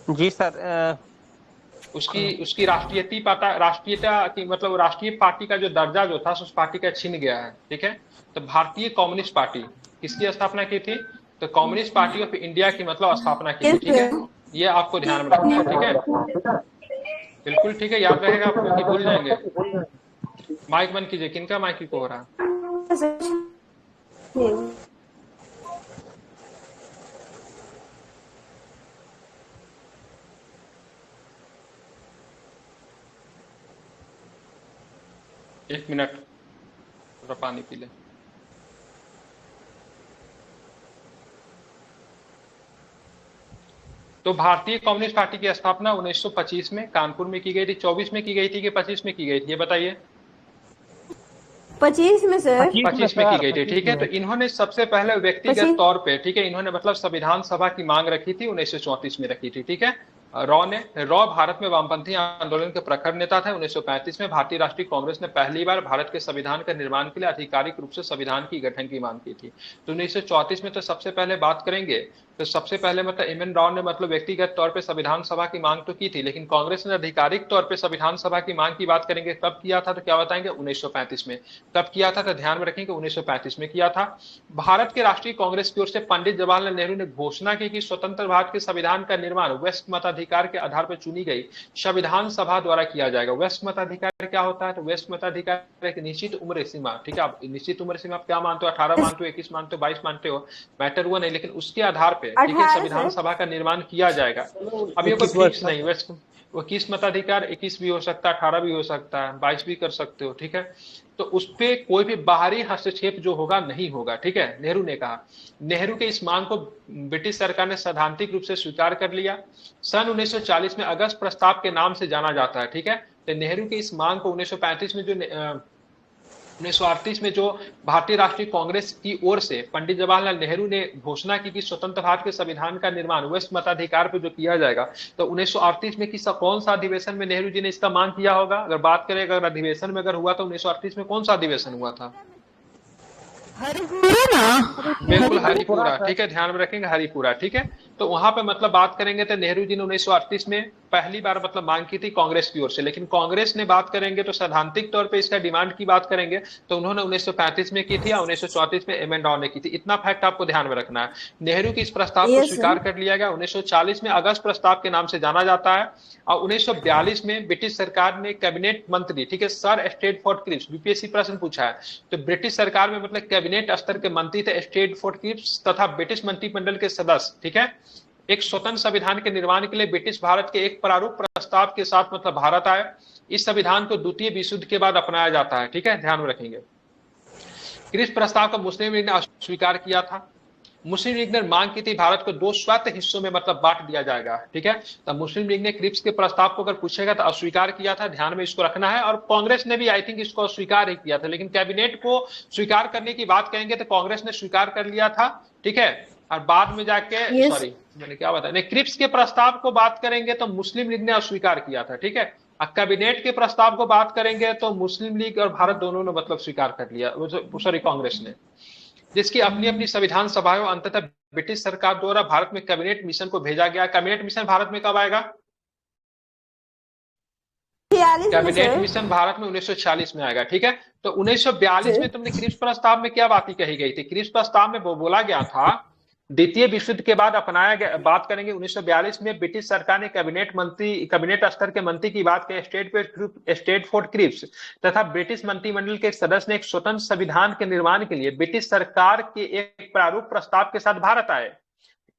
जी सर। उसकी राष्ट्रीयता की मतलब राष्ट्रीय पार्टी का जो दर्जा जो था उस पार्टी का छीन गया है, ठीक है। तो भारतीय कम्युनिस्ट पार्टी किसकी स्थापना की थी? तो कम्युनिस्ट पार्टी ऑफ इंडिया की मतलब स्थापना की थी, ठीक है। ये आपको ध्यान में रखना है, ठीक है, बिल्कुल, ठीक है, याद रहेगा आपको कि भूल जाएंगे। माइक बंद कीजिए। किनका माइक को हो रहा है? एक मिनट, थोड़ा पानी पी ले। तो भारतीय कम्युनिस्ट पार्टी की स्थापना 1925 में कानपुर में की गई थी। 24 में की गई थी कि 25 में की गई थी, ये बताइए। 25 में सर। 25 में की गई थी, 25 ठीक है। में। तो इन्होंने सबसे पहले व्यक्तिगत तौर पे, ठीक है, इन्होंने मतलब संविधान सभा की मांग रखी थी, 1934 में रखी थी, ठीक है। रॉ भारत में वामपंथी आंदोलन के प्रखर नेता थे। 1935 में भारतीय राष्ट्रीय कांग्रेस ने पहली बार भारत के संविधान के निर्माण के लिए आधिकारिक रूप से संविधान की गठन की मांग की थी। तो 1934 में तो सबसे पहले बात करेंगे तो सबसे पहले मतलब एम एन राव ने मतलब व्यक्तिगत तौर पे संविधान सभा की मांग तो की थी, लेकिन कांग्रेस ने आधिकारिक तौर पे संविधान सभा की मांग की बात करेंगे कब किया था, तो क्या बताएंगे 1935 में। कब किया था, तो ध्यान में रखेंगे 1935 में किया था। भारत के राष्ट्रीय कांग्रेस की ओर से पंडित जवाहरलाल नेहरू ने घोषणा की कि स्वतंत्र भारत के संविधान का निर्माण वेस्ट मताधिकार के आधार पर चुनी गई संविधान सभा द्वारा किया जाएगा। वेस्ट मताधिकार क्या होता है, तो वेस्ट मताधिकार एक निश्चित उम्र सीमा, ठीक है। आप निश्चित उम्र सीमा आप क्या मानते हो, 18 मानते हो, 21 मानते हो, 22 मानते हो, मैटर हुआ नहीं, लेकिन उसके आधार पे, ठीक है, संविधान सभा का निर्माण किया जाएगा। अब ये कोई फिक्स नहीं, वेस्ट वो 21 मताधिकार 21 भी हो सकता है, 18 भी हो सकता है, 22 भी कर सकते हो, ठीक है। तो उस पे कोई भी बाहरी हस्तक्षेप जो होगा नहीं होगा, ठीक है, नेहरू ने कहा। नेहरू के इस मांग को ब्रिटिश सरकार ने सैद्धांतिक रूप से स्वीकार कर लिया। सन 1940 में अगस्त प्रस्ताव के नाम से जाना जाता है, ठीक है। तो नेहरू के इस मांग को 1935 में जो 1938 में जो भारतीय राष्ट्रीय कांग्रेस की ओर से पंडित जवाहरलाल नेहरू ने घोषणा की कि स्वतंत्र भारत के संविधान का निर्माण वेस्ट मताधिकार पर जो किया जाएगा, तो 1938 में किसा कौन सा अधिवेशन में नेहरू जी ने इसका मांग किया होगा। अगर बात करें अगर अधिवेशन में अगर हुआ तो 1938 में कौन सा अधिवेशन हुआ था, बिल्कुल हरिपुरा, ठीक है, ध्यान में रखेंगे हरिपुरा, ठीक है। तो वहां पे मतलब बात करेंगे तो नेहरू जी ने 1938 में पहली बार मतलब मांग की थी कांग्रेस की ओर से, लेकिन कांग्रेस ने बात करेंगे तो सैद्धांतिक तौर पे इसका डिमांड की बात करेंगे तो उन्होंने 1935 में की थी और 1934 में एम एन राव ने की थी। इतना फैक्ट आपको ध्यान में रखना है। नेहरू की इस प्रस्ताव को स्वीकार कर लिया गया। 1940 में अगस्त प्रस्ताव के नाम से जाना जाता है और 1942 में ब्रिटिश सरकार ने कैबिनेट मंत्री, ठीक है, सर स्ट्रेटफोर्ड क्रिप्स, बीपीएससी प्रश्न पूछा है, तो ब्रिटिश सरकार में मतलब कैबिनेट स्तर के मंत्री थे स्ट्रेटफोर्ड क्रिप्स तथा ब्रिटिश मंत्रिमंडल के सदस्य, ठीक है, एक स्वतंत्र संविधान के निर्माण के लिए ब्रिटिश भारत के एक प्रारूप प्रस्ताव के साथ मतलब भारत आए। इस संविधान को द्वितीय विश्व युद्ध के बाद अपनाया जाता है, ठीक है, ध्यान में रखेंगे। क्रिप्स प्रस्ताव को मुस्लिम लीग ने अस्वीकार किया था। मुस्लिम लीग ने मांग की थी भारत को दो स्वायत्त हिस्सों में मतलब बांट दिया जाएगा, ठीक है। तो मुस्लिम लीग ने क्रिप्स के प्रस्ताव को अगर पूछेगा तो अस्वीकार किया था, ध्यान में इसको रखना है। और कांग्रेस ने भी आई थिंक इसको अस्वीकार ही किया था, लेकिन कैबिनेट को स्वीकार करने की बात कहेंगे तो कांग्रेस ने स्वीकार कर लिया था, ठीक है। और बाद में जाके सॉरी मैंने क्या बताया, क्रिप्स के प्रस्ताव को बात करेंगे तो मुस्लिम लीग ने अस्वीकार किया था, ठीक है। कैबिनेट के प्रस्ताव को बात करेंगे तो मुस्लिम लीग और भारत दोनों ने मतलब स्वीकार कर लिया, सॉरी कांग्रेस ने, जिसकी अपनी अपनी संविधान सभाओं अंततः ब्रिटिश सरकार द्वारा भारत में कैबिनेट मिशन को भेजा गया। कैबिनेट मिशन भारत में कब आएगा, कैबिनेट मिशन भारत में 1946 में आएगा, ठीक है। तो 1942 में तुमने क्रिप्स प्रस्ताव में क्या बात कही गई थी, क्रिप्स प्रस्ताव में वो बोला गया था द्वितीय विश्व युद्ध के बाद अपनाया गया। बात करेंगे 1942 में ब्रिटिश सरकार ने कैबिनेट स्तर के मंत्री की बात की स्ट्रेटफोर्ड क्रिप्स तथा ब्रिटिश मंत्रिमंडल के एक सदस्य ने एक स्वतंत्र संविधान के निर्माण के लिए ब्रिटिश सरकार के एक प्रारूप प्रस्ताव के साथ भारत आए।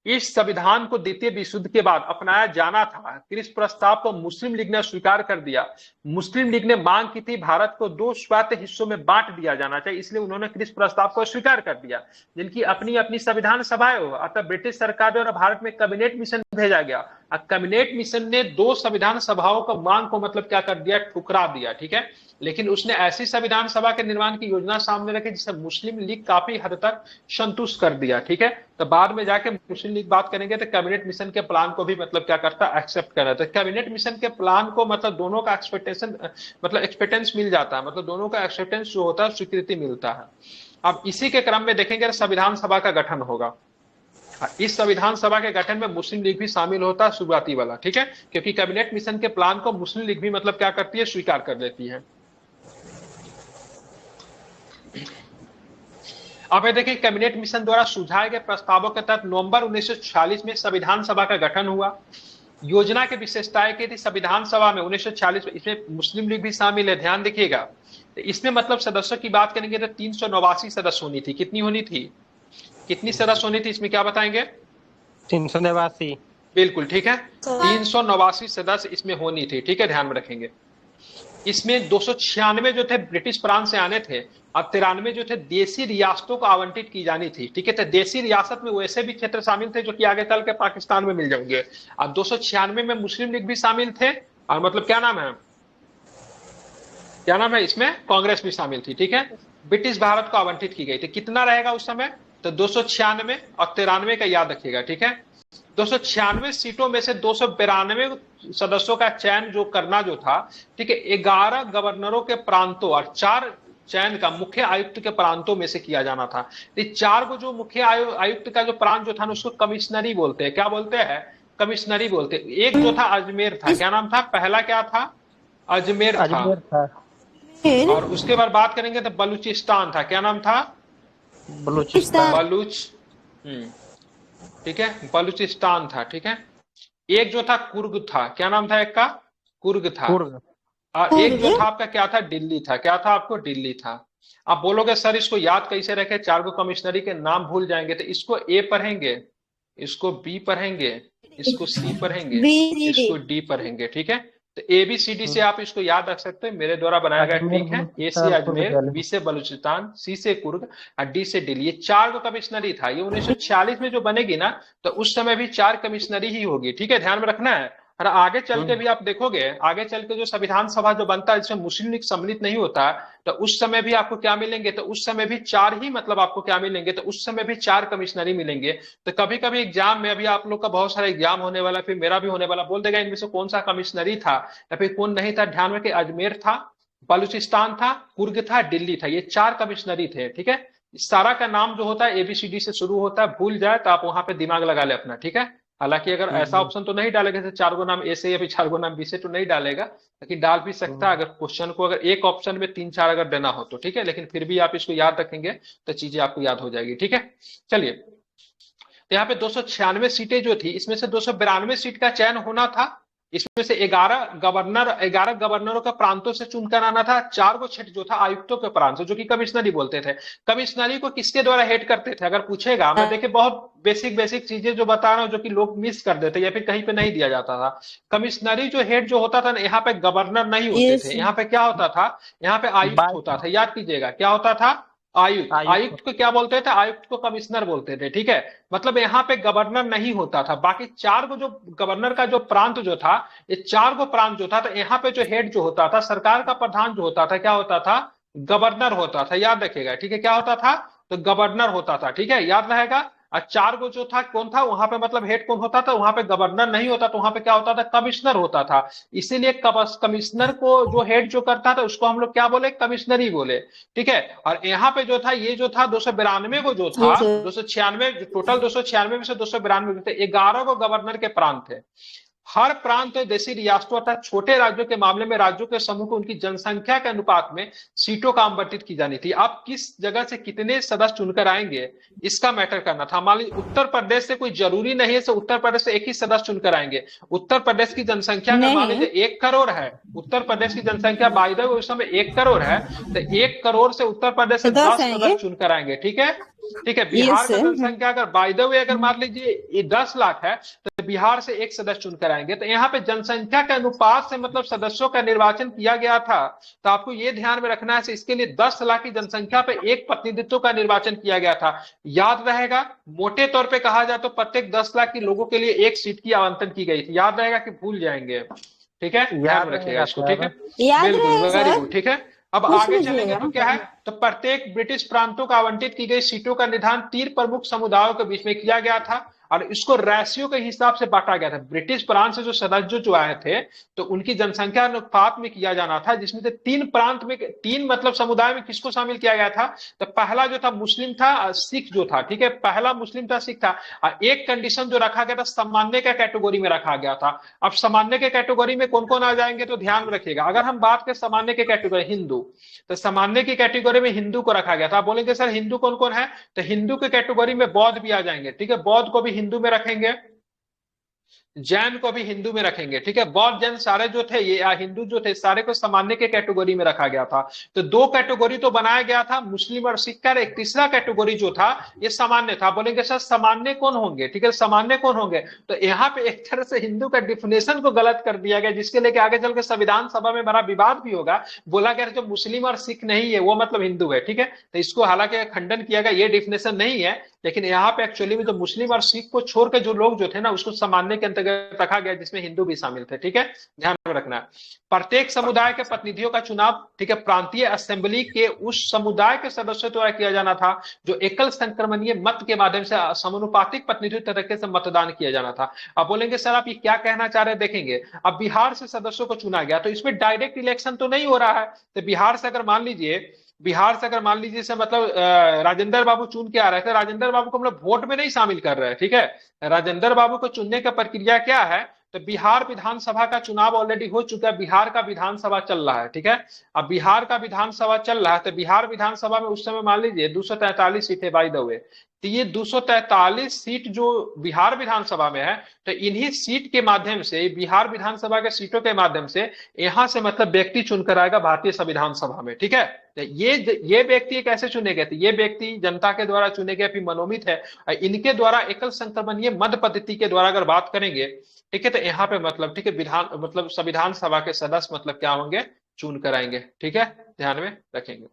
इस संविधान को द्वितीय विश्व युद्ध के बाद अपनाया जाना था। क्रिप्स प्रस्ताव को मुस्लिम लीग ने स्वीकार कर दिया। मुस्लिम लीग ने मांग की थी भारत को दो स्वायत्त हिस्सों में बांट दिया जाना चाहिए, इसलिए उन्होंने क्रिप्स प्रस्ताव को स्वीकार कर दिया, जिनकी अपनी अपनी संविधान सभाएं हो। अतः ब्रिटिश सरकार द्वारा भारत में कैबिनेट मिशन भेजा गया। कैबिनेट मिशन ने दो संविधान सभाओं को मांग को मतलब क्या कर दिया, ठुकरा दिया, ठीक है। लेकिन उसने ऐसी संविधान सभा के निर्माण की योजना सामने रखी जिसे मुस्लिम लीग काफी हद तक संतुष्ट कर दिया, ठीक है। तो बाद में जाके मुस्लिम लीग बात करेंगे तो कैबिनेट मिशन के प्लान को भी मतलब क्या करता है, एक्सेप्ट कर रहा था। कैबिनेट मिशन के प्लान को मतलब दोनों का एक्सपेक्टेंस मिल जाता है, मतलब दोनों का एक्सेप्टेंस जो होता है स्वीकृति मिलता है। अब इसी के क्रम में देखेंगे संविधान सभा का गठन होगा। इस संविधान सभा के गठन में मुस्लिम लीग भी शामिल होता है, शुरुआती वाला, ठीक है, क्योंकि कैबिनेट मिशन के प्लान को मुस्लिम लीग भी मतलब क्या करती है, स्वीकार कर लेती है। अब ये देखिए कैबिनेट मिशन द्वारा सुझाए गए प्रस्तावों के तहत नवंबर 1946 में संविधान सभा का गठन हुआ। योजना की विशेषताएं की थी संविधान सभा में 1946 में, इसमें मुस्लिम लीग भी शामिल है, ध्यान देखिएगा। इसमें मतलब सदस्यों की बात करेंगे तो 389 सदस्य होनी थी। कितनी होनी थी, कितनी सदस्य होनी थी, इसमें क्या बताएंगे, 389, बिल्कुल ठीक है, 389 सदस्य इसमें होनी थी, ठीक है, ध्यान में रखेंगे। इसमें 296 जो थे ब्रिटिश प्रांत से आने थे और 93 जो थे देसी रियासतों को आवंटित की जानी थी। ठीक है, तो देसी रियासत में वैसे भी क्षेत्र शामिल थे जो कि आगे चल के पाकिस्तान में मिल जाएंगे। और 296 में मुस्लिम लीग भी शामिल थे और मतलब क्या नाम है इसमें कांग्रेस भी शामिल थी। ठीक है, ब्रिटिश भारत को आवंटित की गई थी। कितना रहेगा उस समय? तो 296 और 93 का याद रखिएगा। ठीक है, 296 सीटों में से 292 सदस्यों का चयन जो करना जो था, ठीक है, 11 गवर्नरों के प्रांतों और 4 चयन का मुख्य आयुक्त के प्रांतों में से किया जाना था। तो 4 को जो मुख्य आयुक्त का जो प्रांत जो था ना, उसको कमिश्नरी बोलते हैं। क्या बोलते हैं? कमिश्नरी बोलते हैं। एक जो था अजमेर था। क्या नाम था? पहला क्या था? अजमेर था। और उसके बाद बात करेंगे तो बलूचिस्तान था। क्या नाम था? बलूच। ठीक है, बलूचिस्तान था। ठीक है, एक जो था कुर्ग था। क्या नाम था एक का? कुर्ग था। और एक जो था आपका क्या था? दिल्ली था। क्या था आपको? दिल्ली था। आप बोलोगे सर इसको याद कैसे रखे, 4 को कमिश्नरी के नाम भूल जाएंगे। तो इसको ए पढ़ेंगे, इसको बी पढ़ेंगे, इसको सी पढ़ेंगे, इसको डी पढ़ेंगे। ठीक है, तो ABCD से आप इसको याद रख सकते हैं, मेरे द्वारा बनाया गया ट्रिक है। ए से अजमेर, बी से बलूचिस्तान, सी से कुर्ग और डी से दिल्ली। ये 4 को कमिश्नरी था। ये 1946 में जो बनेगी ना, तो उस समय भी 4 कमिश्नरी ही होगी। ठीक है, ध्यान में रखना है। और आगे चल के भी आप देखोगे, आगे चल के जो संविधान सभा जो बनता है जिसमें मुस्लिम लीग सम्मिलित नहीं होता, तो उस समय भी आपको क्या मिलेंगे? तो उस समय भी 4 ही मतलब आपको क्या मिलेंगे? तो उस समय भी 4 कमिश्नरी मिलेंगे। तो कभी कभी एग्जाम में, अभी आप लोग का बहुत सारा एग्जाम होने वाला, फिर मेरा भी होने वाला, बोल देगा इनमें से कौन सा कमिश्नरी था या फिर कौन नहीं था। ध्यान में कि अजमेर था, बलूचिस्तान था, कुर्ग था, दिल्ली था, ये 4 कमिश्नरी थे। ठीक है, सारा का नाम जो होता है ABCD से शुरू होता है। भूल जाए तो आप वहां पे दिमाग लगा ले अपना। ठीक है, हालांकि अगर ऐसा ऑप्शन तो नहीं डालेगा जैसे 4 गो नाम ए से या फिर 4 गो नाम बी से, तो नहीं डालेगा, लेकिन डाल भी सकता है अगर क्वेश्चन को अगर एक ऑप्शन में 3-4 अगर देना हो तो। ठीक है, लेकिन फिर भी आप इसको याद रखेंगे तो चीजें आपको याद हो जाएगी। ठीक है, चलिए, तो यहाँ पे 296 सीटें जो थी, इसमें से 292 सीट का चयन होना था। इसमें से 11 गवर्नरों के प्रांतों से चुनकर आना था। 4 को क्षेत्र जो था आयुक्तों के प्रांत से, जो कि कमिश्नरी बोलते थे। कमिश्नरी को किसके द्वारा हेड करते थे अगर पूछेगा? मैं देखिए बहुत बेसिक चीजें जो बता रहा हूँ जो कि लोग मिस कर देते या फिर कहीं पे नहीं दिया जाता था। कमिश्नरी जो हेड जो होता था ना, यहाँ पे गवर्नर नहीं होते थे। यहाँ पे क्या होता था? यहाँ पे आयुक्त होता था। याद कीजिएगा, क्या होता था? आयुक्त को क्या बोलते थे? आयुक्त को कमिश्नर बोलते थे। ठीक है, मतलब यहाँ पे गवर्नर नहीं होता था। बाकी 4 को जो गवर्नर का जो प्रांत जो था, ये 4 को प्रांत जो था, तो यहाँ पे जो हेड जो होता था, सरकार का प्रधान जो होता था, क्या होता था? गवर्नर होता था। याद रखिएगा। ठीक है, क्या होता था? तो गवर्नर होता था। ठीक है, याद रहेगा। और 4 को जो था कौन था वहां पे, मतलब हेड कौन होता था? वहां पे गवर्नर नहीं होता, तो वहां पे क्या होता था? कमिश्नर होता था। इसीलिए कमिश्नर को जो हेड जो करता था उसको हम लोग क्या बोले? कमिश्नरी बोले। ठीक है, और यहाँ पे जो था, ये जो था 292 को जो था, 296 टोटल 296 में से 292 थे, 11 को गवर्नर के प्रांत थे। हर प्रांत देशी रियासतों अर्थात छोटे राज्यों के मामले में राज्यों के समूह को उनकी जनसंख्या के अनुपात में सीटों का आवंटित की जानी थी। आप किस जगह से कितने सदस्य चुनकर आएंगे इसका मैटर करना था। मान लीजिए उत्तर प्रदेश से, कोई जरूरी नहीं है उत्तर प्रदेश से एक ही सदस्य चुनकर आएंगे। उत्तर प्रदेश की जनसंख्या का मान लीजिए 1 करोड़ है। उत्तर प्रदेश की जनसंख्या बाय द वे उस समय 1 करोड़ है, तो 1 करोड़ से उत्तर प्रदेश से 10 सदस्य चुनकर आएंगे। ठीक है, ठीक है। बिहार का जनसंख्या अगर बाय द वे अगर मान लीजिए ये 10 लाख है, तो बिहार से 1 सदस्य चुनकर आएंगे। तो यहाँ पे जनसंख्या के अनुपात से मतलब सदस्यों का निर्वाचन किया गया था। तो आपको ये ध्यान में रखना है, इसके लिए 10 लाख की जनसंख्या पे 1 प्रतिनिधित्व का निर्वाचन किया गया था। याद रहेगा, मोटे तौर पे कहा जाए तो प्रत्येक 10 लाख के लोगों के लिए 1 सीट की आवंटन की गई थी। याद रहेगा कि भूल जाएंगे? ठीक है, ध्यान रखिएगा इसको। ठीक है, बिल्कुल, वेरी गुड। ठीक है, अब आगे चलेंगे तो क्या है, तो प्रत्येक ब्रिटिश प्रांतों को आवंटित की गई सीटों का निदान 3 प्रमुख समुदायों के बीच में किया गया था और इसको रेशियो के हिसाब से बांटा गया था। ब्रिटिश प्रांत से जो सदस्य जो आए थे तो उनकी जनसंख्या अनुपात में किया जाना था, जिसमें से 3 प्रांत में 3 मतलब समुदाय में किसको शामिल किया गया था? तो पहला जो था मुस्लिम था, सिख जो था। ठीक है, पहला मुस्लिम था, सिख था। और एक कंडीशन जो रखा गया था, सामान्य के कैटेगरी में रखा गया था। अब सामान्य के कैटेगरी में कौन कौन आ जाएंगे तो ध्यान में रखिएगा। अगर हम बात करें सामान्य के कैटेगरी, हिंदू, तो सामान्य की कैटेगरी में हिंदू को रखा गया था। आप बोलेंगे सर हिंदू कौन कौन है, तो हिंदू के कैटेगरी में बौद्ध भी आ जाएंगे। ठीक है, बौद्ध को भी हिंदू में रखेंगे। जैन को भी हिंदू में रखेंगे, ठीक है। बौद्ध जैन सारे जो थे ये हिंदू जो थे सारे को सामान्य के कैटेगरी में रखा गया था। तो दो कैटेगरी तो बनाया गया था, मुस्लिम और सिख का। एक तीसरा कैटेगरी जो था ये सामान्य था। बोलेंगे सर सामान्य कौन होंगे, ठीक है, सामान्य कौन होंगे? तो यहाँ पे एक तरह से हिंदू का डिफिनेशन को गलत कर दिया गया, जिसके लेके आगे चल के संविधान सभा में बड़ा विवाद भी होगा। बोला गया जो मुस्लिम और सिख नहीं है वो मतलब हिंदू है, ठीक है। तो इसको हालांकि खंडन किया गया, ये डिफिनेशन नहीं है, लेकिन यहाँ पे एक्चुअली में जो मुस्लिम और सिख को छोड़ के जो लोग जो थे ना उसको सामान्य के अंतर्गत रखा गया, जिसमें हिंदू भी शामिल थे, ठीक है। ध्यान में रखना है। प्रत्येक समुदाय के प्रतिनिधियों का चुनाव, ठीक है, प्रांतीय असेंबली के उस समुदाय के सदस्यों द्वारा किया जाना था जो एकल संक्रमणीय मत के माध्यम से समानुपातिक प्रतिनिधित्व तरीके से मतदान किया जाना था। अब बोलेंगे सर आप ये क्या कहना चाह रहे हैं, देखेंगे अब बिहार से सदस्यों को चुना गया तो इसमें डायरेक्ट इलेक्शन तो नहीं हो रहा है। तो बिहार से अगर मान लीजिए से मतलब राजेंद्र बाबू चुन के आ रहे थे, राजेंद्र बाबू को हम लोग वोट में नहीं शामिल कर रहे हैं, ठीक है। राजेंद्र बाबू को चुनने का प्रक्रिया क्या है, तो बिहार विधानसभा का चुनाव ऑलरेडी हो चुका है, बिहार का विधानसभा चल रहा है, ठीक है। अब बिहार का विधानसभा चल रहा है तो बिहार विधानसभा में उस समय मान लीजिए 243 सीटें बाय द वे। तो ये 243 सीट जो बिहार विधानसभा में है, तो इन्हीं सीट के माध्यम से, बिहार विधानसभा के सीटों के माध्यम से यहां से मतलब व्यक्ति चुनकर आएगा भारतीय संविधान सभा में, ठीक है। तो ये व्यक्ति कैसे चुने गए थे, ये व्यक्ति जनता के द्वारा चुने गए, फिर मनोनीत है। इनके द्वारा एकल संक्रमणीय मत पद्धति के द्वारा अगर बात करेंगे, ठीक है, तो यहाँ पे मतलब, ठीक है, विधान मतलब संविधान सभा के सदस्य मतलब क्या होंगे, चुन कर आएंगे, ठीक है। ध्यान में रखेंगे।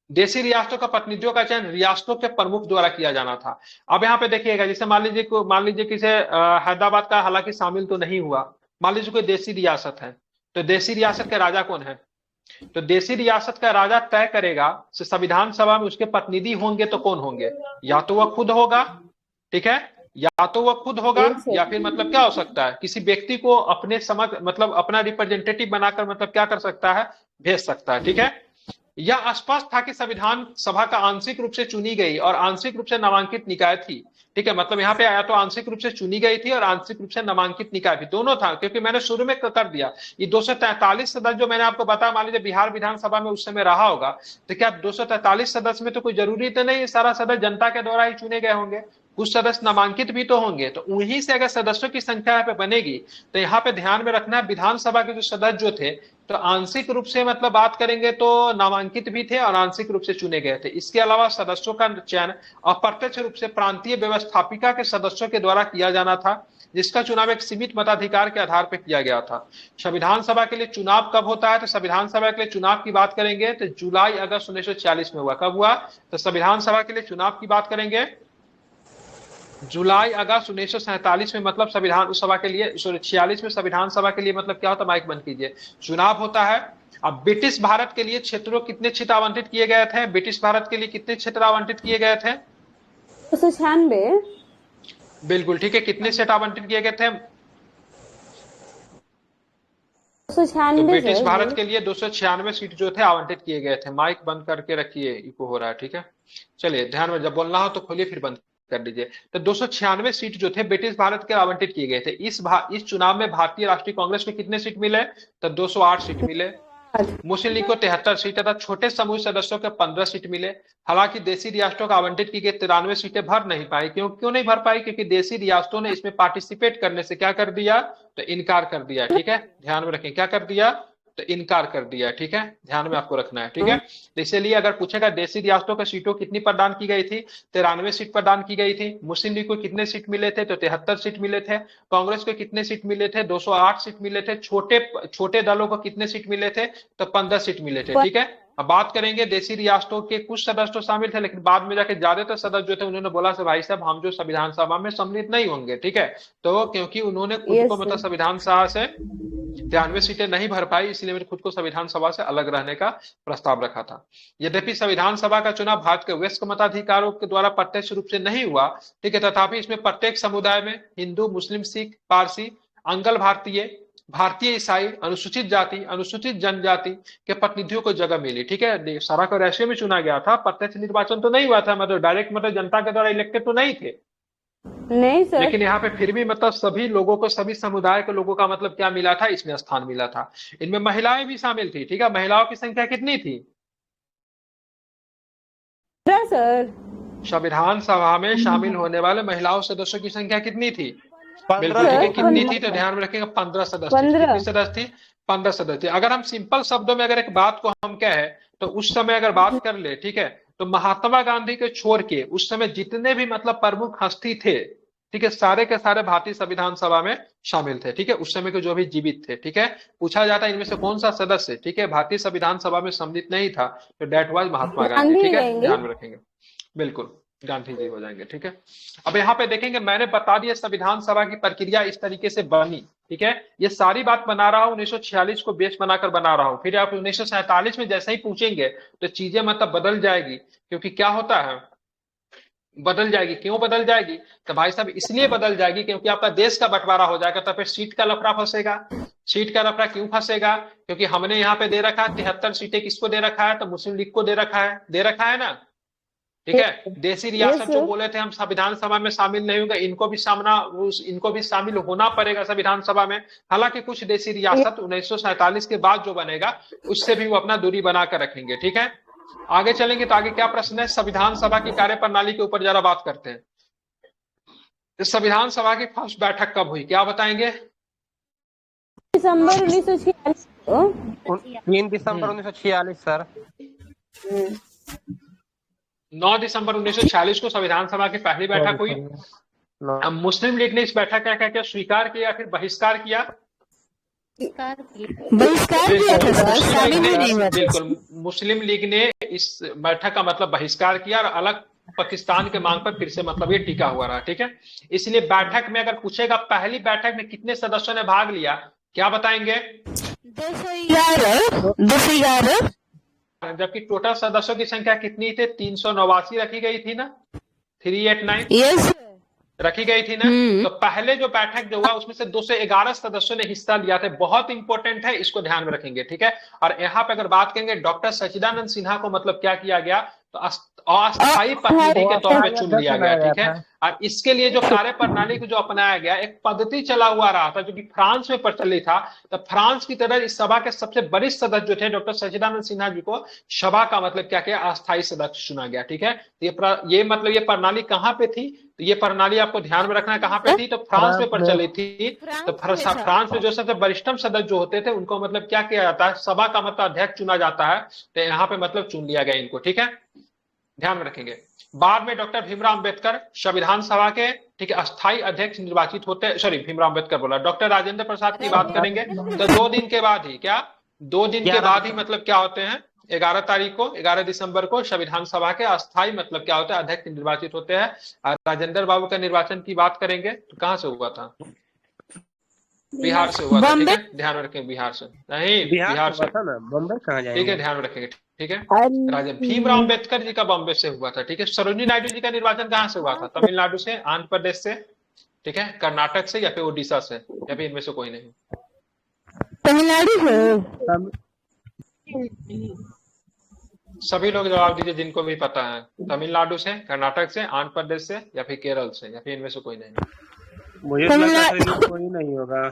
देशी रियासतों का प्रतिनिधियों का चयन रियासतों के प्रमुख द्वारा किया जाना था। अब यहाँ पे देखिएगा, जैसे मान लीजिए किसे हैदराबाद का हालांकि शामिल तो नहीं हुआ, मान लीजिए कोई देशी रियासत है, तो देशी रियासत के राजा कौन है, तो देशी रियासत का राजा तय करेगा संविधान सभा में उसके प्रतिनिधि होंगे तो कौन होंगे, या तो वह खुद होगा, ठीक है, या तो वह खुद होगा, या फिर मतलब क्या हो सकता है, किसी व्यक्ति को अपने समझ मतलब अपना रिप्रेजेंटेटिव बनाकर मतलब क्या कर सकता है, भेज सकता है, ठीक है। यह स्पष्ट था कि संविधान सभा का आंशिक रूप से चुनी गई और आंशिक रूप से नामांकित निकाय थी, ठीक है। मतलब यहाँ पे आया तो आंशिक रूप से चुनी गई थी और आंशिक रूप से नामांकित निकाय भी, दोनों था, क्योंकि मैंने शुरू में कर दिया ये 243 सदस्य जो मैंने आपको बताया, मान लीजिए बिहार विधानसभा में उस समय रहा होगा, तो क्या 243 सदस्य में तो कोई जरूरी तो नहीं सारा सदस्य जनता के द्वारा ही चुने गए होंगे, कुछ सदस्य नामांकित भी तो होंगे। तो उन्हीं से अगर सदस्यों की संख्या यहाँ पे बनेगी, तो यहाँ पे ध्यान में रखना है विधानसभा के जो सदस्य जो थे, तो आंशिक रूप से मतलब बात करेंगे तो नामांकित भी थे और आंशिक रूप से चुने गए थे। इसके अलावा सदस्यों का चयन अप्रत्यक्ष रूप से प्रांतीय व्यवस्थापिका के सदस्यों के द्वारा किया जाना था, जिसका चुनाव एक सीमित मताधिकार के आधार पर किया गया था। संविधान सभा के लिए चुनाव कब होता है, तो संविधान सभा के लिए चुनाव की बात करेंगे तो जुलाई अगस्त 1946 में हुआ। कब हुआ, तो संविधान सभा के लिए चुनाव की बात करेंगे जुलाई अगस्त 1947 में, मतलब संविधान सभा के लिए 46 में संविधान सभा के लिए मतलब क्या होता, माइक बंद कीजिए, चुनाव होता है। अब ब्रिटिश भारत के लिए क्षेत्रों कितने क्षेत्र आवंटित किए गए थे, ब्रिटिश भारत के लिए कितने क्षेत्र आवंटित किए गए थे, 296, बिल्कुल ठीक है, कितने क्षेत्र आवंटित किए गए थे, 296, तो ब्रिटिश भारत के लिए 296 सीट जो थे आवंटित किए गए थे। माइक बंद करके रखिए, इको हो रहा है, ठीक है। चलिए ध्यान में, जब बोलना हो तो खोलिए फिर बंद कर दीजिए। तो 296 सीट जो थे ब्रिटिश भारत के आवंटित किए गए थे। इस चुनाव में भारतीय राष्ट्रीय कांग्रेस को कितने सीट मिले, तो 208 सीट मिले। मुस्लिम लीग को 73 सीट तथा छोटे समूह सदस्यों के 15 सीट मिले। हालांकि देशी रियासतों को आवंटित की गई 93 सीटें भर नहीं पाई। क्यों नहीं भर पाई, क्योंकि देशी रियासतों ने इसमें पार्टिसिपेट करने से क्या कर दिया, तो इनकार कर दिया, ठीक है। ध्यान में रखें, क्या कर दिया, तो इनकार कर दिया, ठीक है। ध्यान में आपको रखना है, ठीक है। तो इसलिए अगर पूछेगा देशी रियासतों को सीटों कितनी प्रदान की गई थी, 93 सीट प्रदान की गई थी। मुस्लिम लीग को कितने सीट मिले थे, तो 73 सीट मिले थे। कांग्रेस को कितने सीट मिले थे, 208 सीट मिले थे। छोटे दलों को कितने सीट मिले थे, तो 15 सीट मिले थे, ठीक है। अब बात करेंगे देशी रियासतों के कुछ सदस्य तो शामिल थे, लेकिन बाद में जाके ज्यादातर सदस्य जो थे उन्होंने बोला से भाई साहब हम जो संविधान सभा में सम्मिलित नहीं होंगे, ठीक है। तो क्योंकि उन्होंने खुद को मतलब संविधान सभा से 93 सीटें नहीं भर पाई, इसलिए मैंने खुद को संविधान सभा से अलग रहने का प्रस्ताव रखा था। यद्यपि संविधान सभा का चुनाव भारत के वयस्क मताधिकारों के द्वारा प्रत्यक्ष रूप से नहीं हुआ, ठीक है, तथापि इसमें प्रत्येक समुदाय में हिंदू, मुस्लिम, सिख, पारसी, अंगल भारतीय, भारतीय ईसाई, अनुसूचित जाति, अनुसूचित जनजाति के प्रतिनिधियों को जगह मिली, ठीक है। सारा का रेशियो में चुना गया था, प्रत्यक्ष निर्वाचन तो नहीं हुआ था, मतलब डायरेक्ट मतलब जनता के द्वारा इलेक्टेड तो नहीं थे, नहीं सर, लेकिन यहाँ पे फिर भी मतलब सभी लोगों को, सभी समुदाय के लोगों का मतलब क्या मिला था, इसमें स्थान मिला था। इनमें महिलाएं भी शामिल थी, ठीक है। महिलाओं की संख्या कितनी थी, सर संविधान सभा में शामिल होने वाले महिलाओं सदस्यों की संख्या कितनी थी, बिल्कुल ठीक है। कितनी थी तो 15 ध्यान में रखिएगा, 15 सदस्य थी। 15 कितनी सदस्य थी? 15 सदस्य थी। अगर हम सिंपल शब्दों में अगर एक बात को हम कहें तो उस समय अगर बात कर ले, ठीक है, तो महात्मा गांधी के छोड़ के उस समय जितने भी मतलब प्रमुख हस्ती थे, ठीक है, सारे के सारे भारतीय संविधान सभा में शामिल थे। ठीक है, उस समय के जो भी जीवित थे। ठीक है, पूछा जाता है इनमें से कौन सा सदस्य, ठीक है, भारतीय संविधान सभा में सम्मिलित नहीं था, तो डेट वाज महात्मा गांधी। गांधी ठीक है, रहेंगे। ध्यान में रखेंगे, बिल्कुल गांधी जी हो जाएंगे। ठीक है, अब यहाँ पे देखेंगे, मैंने बता दिया संविधान सभा की प्रक्रिया इस तरीके से बनी। ठीक है, ये सारी बात बना रहा हूं 1946 को बेस बनाकर बना रहा हूं। फिर आप 1947 में जैसे ही पूछेंगे तो चीजें मतलब बदल जाएगी, क्योंकि क्या होता है, बदल जाएगी। क्यों बदल जाएगी? तो भाई साहब इसलिए बदल जाएगी क्योंकि आपका देश का बंटवारा हो जाएगा, तो फिर सीट का लफड़ा फंसेगा। सीट का लफड़ा क्यों फंसेगा? क्योंकि हमने यहाँ पे दे रखा है 73 सीटें, किसको दे रखा है? तो मुस्लिम लीग को दे रखा है ना। ठीक है, देशी रियासत जो बोले थे हम संविधान सभा में शामिल नहीं होंगे, इनको भी शामिल होना पड़ेगा संविधान सभा में। हालांकि कुछ देशी रियासत 1947 के बाद जो बनेगा उससे भी वो अपना दूरी बनाकर रखेंगे। ठीक है, आगे चलेंगे तो आगे क्या प्रश्न है, संविधान सभा की कार्यप्रणाली के ऊपर जरा बात करते हैं। इस संविधान सभा की फर्स्ट बैठक कब हुई, क्या बताएंगे? दिसंबर 1946 को। 3 दिसंबर 1946 सर। 9 दिसंबर 1946 को संविधान सभा की पहली बैठक हुई। अब मुस्लिम लीग ने इस बैठक का क्या क्या स्वीकार किया, फिर बहिष्कार किया? बहिष्कार किया था सर, शामिल ही नहीं हुआ था। बिल्कुल, मुस्लिम लीग ने इस बैठक का मतलब बहिष्कार किया और अलग पाकिस्तान के मांग पर फिर से मतलब ये टिका हुआ रहा। ठीक है, इसलिए बैठक में अगर पूछेगा पहली बैठक में कितने सदस्यों ने भाग लिया, क्या बताएंगे? 211। जबकि टोटल सदस्यों की संख्या कितनी थी? 389 रखी गई थी ना, 389 यस रखी गई थी ना। तो पहले जो बैठक जो हुआ उसमें से 211 सदस्यों ने हिस्सा लिया था। बहुत इंपॉर्टेंट है, इसको ध्यान में रखेंगे। ठीक है, और यहाँ पे अगर बात करेंगे डॉक्टर सच्चिदानंद सिन्हा को मतलब क्या किया गया, तो अस्थायी प्रतिनिधि के तौर पे चुन लिया गया। ठीक है, और इसके लिए जो कार्य प्रणाली को जो अपनाया गया, एक पद्धति चला हुआ रहा था जो कि फ्रांस में प्रचलित था। तो फ्रांस की तरह इस सभा के सबसे वरिष्ठ सदस्य जो थे डॉक्टर सच्चिदानंद सिन्हा जी को सभा का मतलब क्या किया, अस्थायी सदस्य चुना गया। ठीक है, ये मतलब ये प्रणाली कहाँ पे थी, तो ये प्रणाली आपको ध्यान में रखना है कहाँ पे थी, तो फ्रांस में प्रचलित थी। तो फ्रांस में जो सबसे वरिष्ठतम सदस्य जो होते थे उनको मतलब क्या किया जाता है, सभा का मतलब अध्यक्ष चुना जाता है। तो यहाँ पे मतलब चुन लिया गया इनको। ठीक है, ध्यान में रखेंगे। बाद में डॉक्टर भीमराव अंबेडकर संविधान सभा के, ठीक है, अस्थायी अध्यक्ष निर्वाचित होते, सॉरी भीमराव अंबेडकर बोला, डॉक्टर राजेंद्र प्रसाद की बात करेंगे तो 2 दिन के बाद ही, क्या 2 दिन के बाद ही मतलब क्या होते हैं, 11 तारीख को, 11 दिसंबर को संविधान सभा के अस्थायी मतलब क्या होता है, अध्यक्ष निर्वाचित होते हैं। और राजेंद्र बाबू का निर्वाचन की बात करेंगे तो कहाँ से हुआ था? बिहार से हुआ था। ठीक है, ध्यान में रखेंगे, बिहार से नहीं, बिहार से था ना, बम्बई कहाँ जाएंगे? ठीक है, ध्यान में रखेंगे। ठीक है, राजा भीमराव अंबेडकर जी का बॉम्बे से हुआ था। ठीक है, सरोजिनी नायडू जी का निर्वाचन कहाँ से हुआ था? तमिलनाडु से, आंध्र प्रदेश से, ठीक है, कर्नाटक से, या फिर ओडिशा से, या फिर इनमें से कोई नहीं? तमिलनाडु से। सभी लोग जवाब दीजिए जिनको भी पता है। तमिलनाडु से, कर्नाटक से, आंध्र प्रदेश से, या फिर केरल से, या फिर इनमें से कोई नहीं? मुझे तो लगता है कोई नहीं होगा।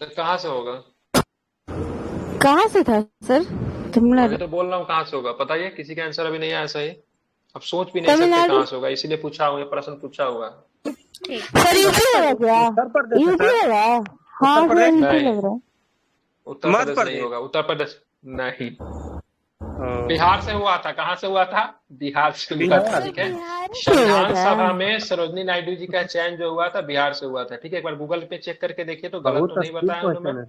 तो कहाँ से होगा? कहाँ से था सर? मैं तो बोल रहा हूँ कहाँ से होगा, बताइए। किसी का आंसर अभी नहीं आया सही, अब सोच भी नहीं सकते कहाँ से होगा, इसीलिए पूछा हुआ, ये प्रश्न पूछा हुआ। सर यूपी होगा क्या? यूपी होगा? हाँ सर, यूपी लग रहा है। उत्तर प्रदेश नहीं होगा, उत्तर प्रदेश नहीं, बिहार से हुआ था। कहाँ से हुआ था? बिहार से हुआ था। ठीक है, संविधान सभा में सरोजिनी नायडू जी का चयन जो हुआ था बिहार से हुआ था। ठीक है, एक बार गूगल पे चेक करके देखिए तो गलत तो नहीं बताया उन्होंने।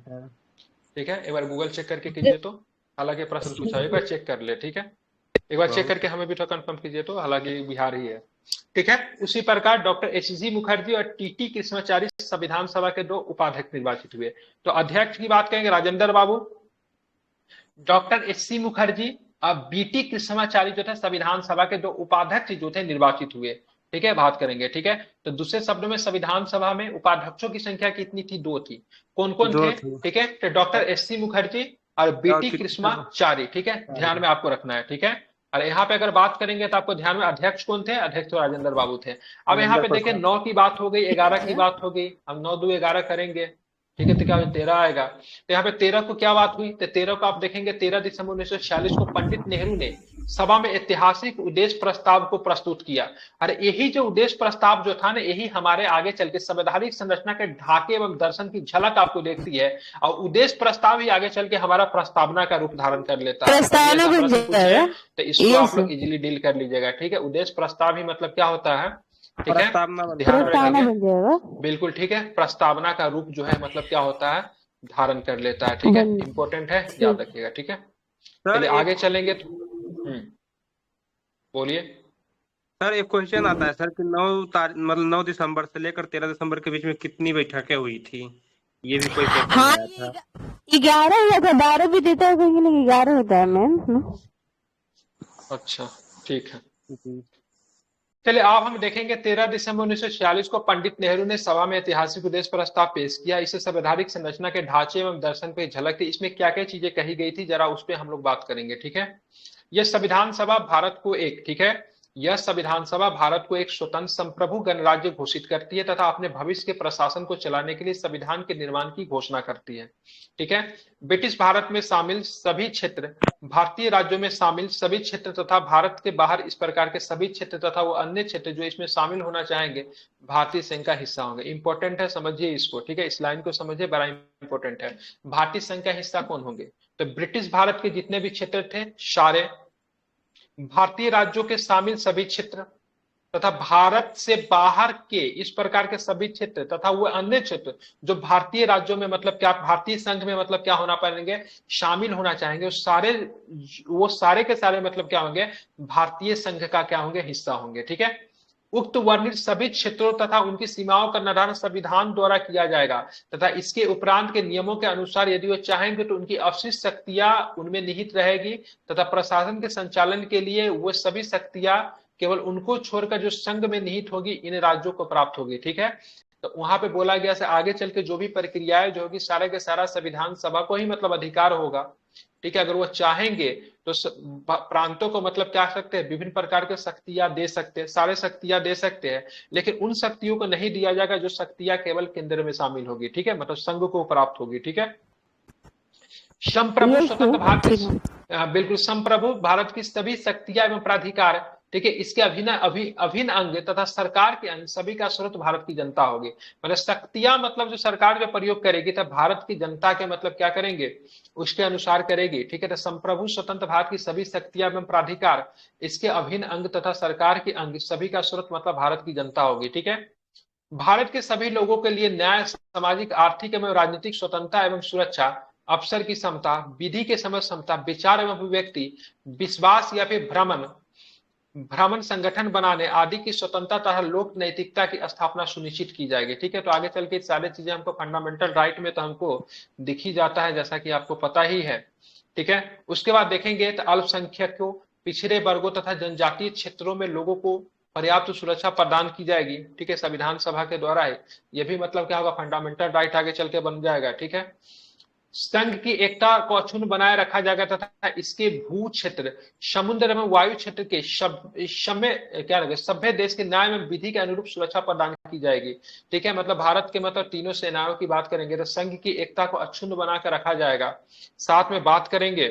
ठीक है, एक बार गूगल चेक करके कीजिए तो, हालांकि प्रश्न पूछा, एक बार चेक कर ले। ठीक है, एक बार चेक करके हमें भी थोड़ा कंफर्म कीजिए तो, हालांकि बिहार ही है। ठीक है, उसी प्रकार डॉक्टर एच.जी. मुखर्जी और टी.टी. कृष्णाचारी संविधान सभा के 2 उपाध्यक्ष निर्वाचित हुए। तो अध्यक्ष की बात करेंगे राजेंद्र बाबू, डॉक्टर एच.सी. मुखर्जी और बी.टी. कृष्णाचारी जो थे संविधान सभा के 2 उपाध्यक्ष जो थे निर्वाचित हुए। ठीक है, बात करेंगे। ठीक है, तो दूसरे शब्दों में संविधान सभा में उपाध्यक्षों की संख्या कितनी थी? 2 थी। कौन कौन थे? ठीक है, तो डॉक्टर एच.सी. मुखर्जी और बी.टी. कृष्णाचारी। ठीक है, ध्यान में आपको रखना है। ठीक है, और यहाँ पे अगर बात करेंगे तो आपको ध्यान में, अध्यक्ष कौन थे? अध्यक्ष तो राजेंद्र बाबू थे। अब यहाँ पे देखिए 9 की बात हो गई, 11 की बात हो गई, हम 9 2 11 करेंगे। ठीक है, तो क्या 13 आएगा। तो यहाँ पे 13 को क्या बात हुई? तो 13 को आप देखेंगे 13 दिसंबर 1946 को पंडित नेहरू ने सभा में ऐतिहासिक उद्देश्य प्रस्ताव को प्रस्तुत किया। अरे यही जो उद्देश्य प्रस्ताव जो था ना, यही हमारे आगे चल के संवैधानिक संरचना के ढांचे एवं दर्शन की झलक आपको देखती है, और उद्देश्य प्रस्ताव ही आगे चल के हमारा प्रस्तावना का रूप धारण कर लेता है। तो इसको आप लोग इजिली डील कर लीजिएगा, ठीक है। उद्देश्य प्रस्ताव ही मतलब क्या होता है, ठीक है, ध्यान रखेंगे, बिल्कुल ठीक है। प्रस्तावना का रूप जो है मतलब क्या होता है, धारण कर लेता है, ठीक है। इंपॉर्टेंट है, याद रखिएगा, ठीक है। चलिए आगे चलेंगे तो बोलिए सर। एक क्वेश्चन आता है सर कि 9 दिसंबर से लेकर 13 दिसंबर के बीच में कितनी बैठकें हुई थी, ये भी कोई क्वेश्चन आया था। 11 हुआ था, 12 भी देता है कहीं, लेकिन 11 होता है मैम। अच्छा ठीक है। चलिए अब हम देखेंगे 13 दिसंबर 1946 को पंडित नेहरू ने सभा में ऐतिहासिक उद्देश्य प्रस्ताव पेश किया। इसे संवैधानिक संरचना के ढांचे एवं दर्शन पे झलक थी। इसमें क्या क्या चीजें कही गई थी, जरा उस पर हम लोग बात करेंगे, ठीक है। यह संविधान सभा भारत को एक, ठीक है, यह संविधान सभा भारत को एक स्वतंत्र संप्रभु गणराज्य घोषित करती है तथा अपने भविष्य के प्रशासन को चलाने के लिए संविधान के निर्माण की घोषणा करती है, ठीक है। ब्रिटिश भारत में शामिल सभी क्षेत्र, भारतीय राज्यों में शामिल सभी क्षेत्र तथा भारत के बाहर इस प्रकार के सभी क्षेत्र तथा वो अन्य क्षेत्र जो इसमें शामिल होना चाहेंगे भारतीय संघ का हिस्सा होंगे। इंपॉर्टेंट है, समझिए इसको, ठीक है। इस लाइन को समझिए, बड़ा इंपॉर्टेंट है। भारतीय संघ का हिस्सा कौन होंगे, तो ब्रिटिश भारत के जितने भी क्षेत्र थे सारे, भारतीय राज्यों के शामिल सभी क्षेत्र तथा भारत से बाहर के इस प्रकार के सभी क्षेत्र तथा वो अन्य क्षेत्र जो भारतीय राज्यों में मतलब क्या, भारतीय संघ में मतलब क्या होना पाएंगे, शामिल होना चाहेंगे, वो सारे के सारे मतलब क्या होंगे, भारतीय संघ का क्या होंगे, हिस्सा होंगे, ठीक है। उक्त वर्णित सभी क्षेत्रों तथा उनकी सीमाओं का निर्धारण संविधान द्वारा किया जाएगा तथा इसके उपरांत के नियमों के अनुसार यदि वो चाहेंगे तो उनकी अवशिष्ट शक्तियां उनमें निहित रहेगी तथा प्रशासन के संचालन के लिए वो सभी शक्तियां केवल उनको छोड़कर जो संघ में निहित होगी इन राज्यों को प्राप्त होगी, ठीक है। तो वहां पे बोला गया से आगे चल के जो भी प्रक्रियाएं जो होगी सारे के सारा संविधान सभा को ही मतलब अधिकार होगा, ठीक है। अगर वो चाहेंगे तो प्रांतों को मतलब क्या सकते हैं, विभिन्न प्रकार के शक्तियां दे सकते हैं, सारे शक्तियां दे सकते हैं, लेकिन उन शक्तियों को नहीं दिया जाएगा जो शक्तियां केवल केंद्र में शामिल होगी, ठीक है, मतलब संघ को प्राप्त होगी, ठीक है। संप्रभु स्वतंत्र भारत, बिल्कुल संप्रभु भारत की सभी शक्तियां एवं प्राधिकार, ठीक है, इसके अभिन्न अंग तथा सरकार के अंग सभी का स्रोत भारत की जनता होगी। मतलब शक्तियां मतलब जो सरकार जो प्रयोग करेगी तब भारत की जनता के मतलब क्या करेंगे, उसके अनुसार करेगी, ठीक है। तो संप्रभु स्वतंत्र भारत की सभी शक्तियां एवं प्राधिकार इसके अभिन्न अंग तथा सरकार के अंग सभी का स्रोत मतलब भारत की जनता होगी, ठीक है। भारत के सभी लोगों के लिए न्याय, सामाजिक, आर्थिक एवं राजनीतिक स्वतंत्रता एवं सुरक्षा, अवसर की समता, विधि के समझ क्षमता, विचार एवं अभिव्यक्ति, विश्वास या फिर भ्रमण संगठन बनाने आदि की स्वतंत्रता तथा लोक नैतिकता की स्थापना सुनिश्चित की जाएगी, ठीक है। तो आगे चल के सारी चीजें हमको फंडामेंटल राइट में तो हमको दिख ही जाता है, जैसा कि आपको पता ही है, ठीक है। उसके बाद देखेंगे तो अल्पसंख्यकों, पिछड़े वर्गों तथा जनजातीय क्षेत्रों में लोगों को पर्याप्त सुरक्षा प्रदान की जाएगी, ठीक है, संविधान सभा के द्वारा है। यह भी मतलब क्या होगा, फंडामेंटल राइट आगे चल के बन जाएगा, ठीक है। संघ की एकता को अक्षुण्ण बनाए रखा जाएगा तथा इसके भू क्षेत्र, समुद्र एवं वायु क्षेत्र के सभ्य देश के न्याय एवं विधि के अनुरूप सुरक्षा प्रदान की जाएगी, ठीक है। मतलब भारत के मतलब तीनों सेनाओं की बात करेंगे तो संघ की एकता को अक्षुण्ण बनाकर रखा जाएगा। साथ में बात करेंगे,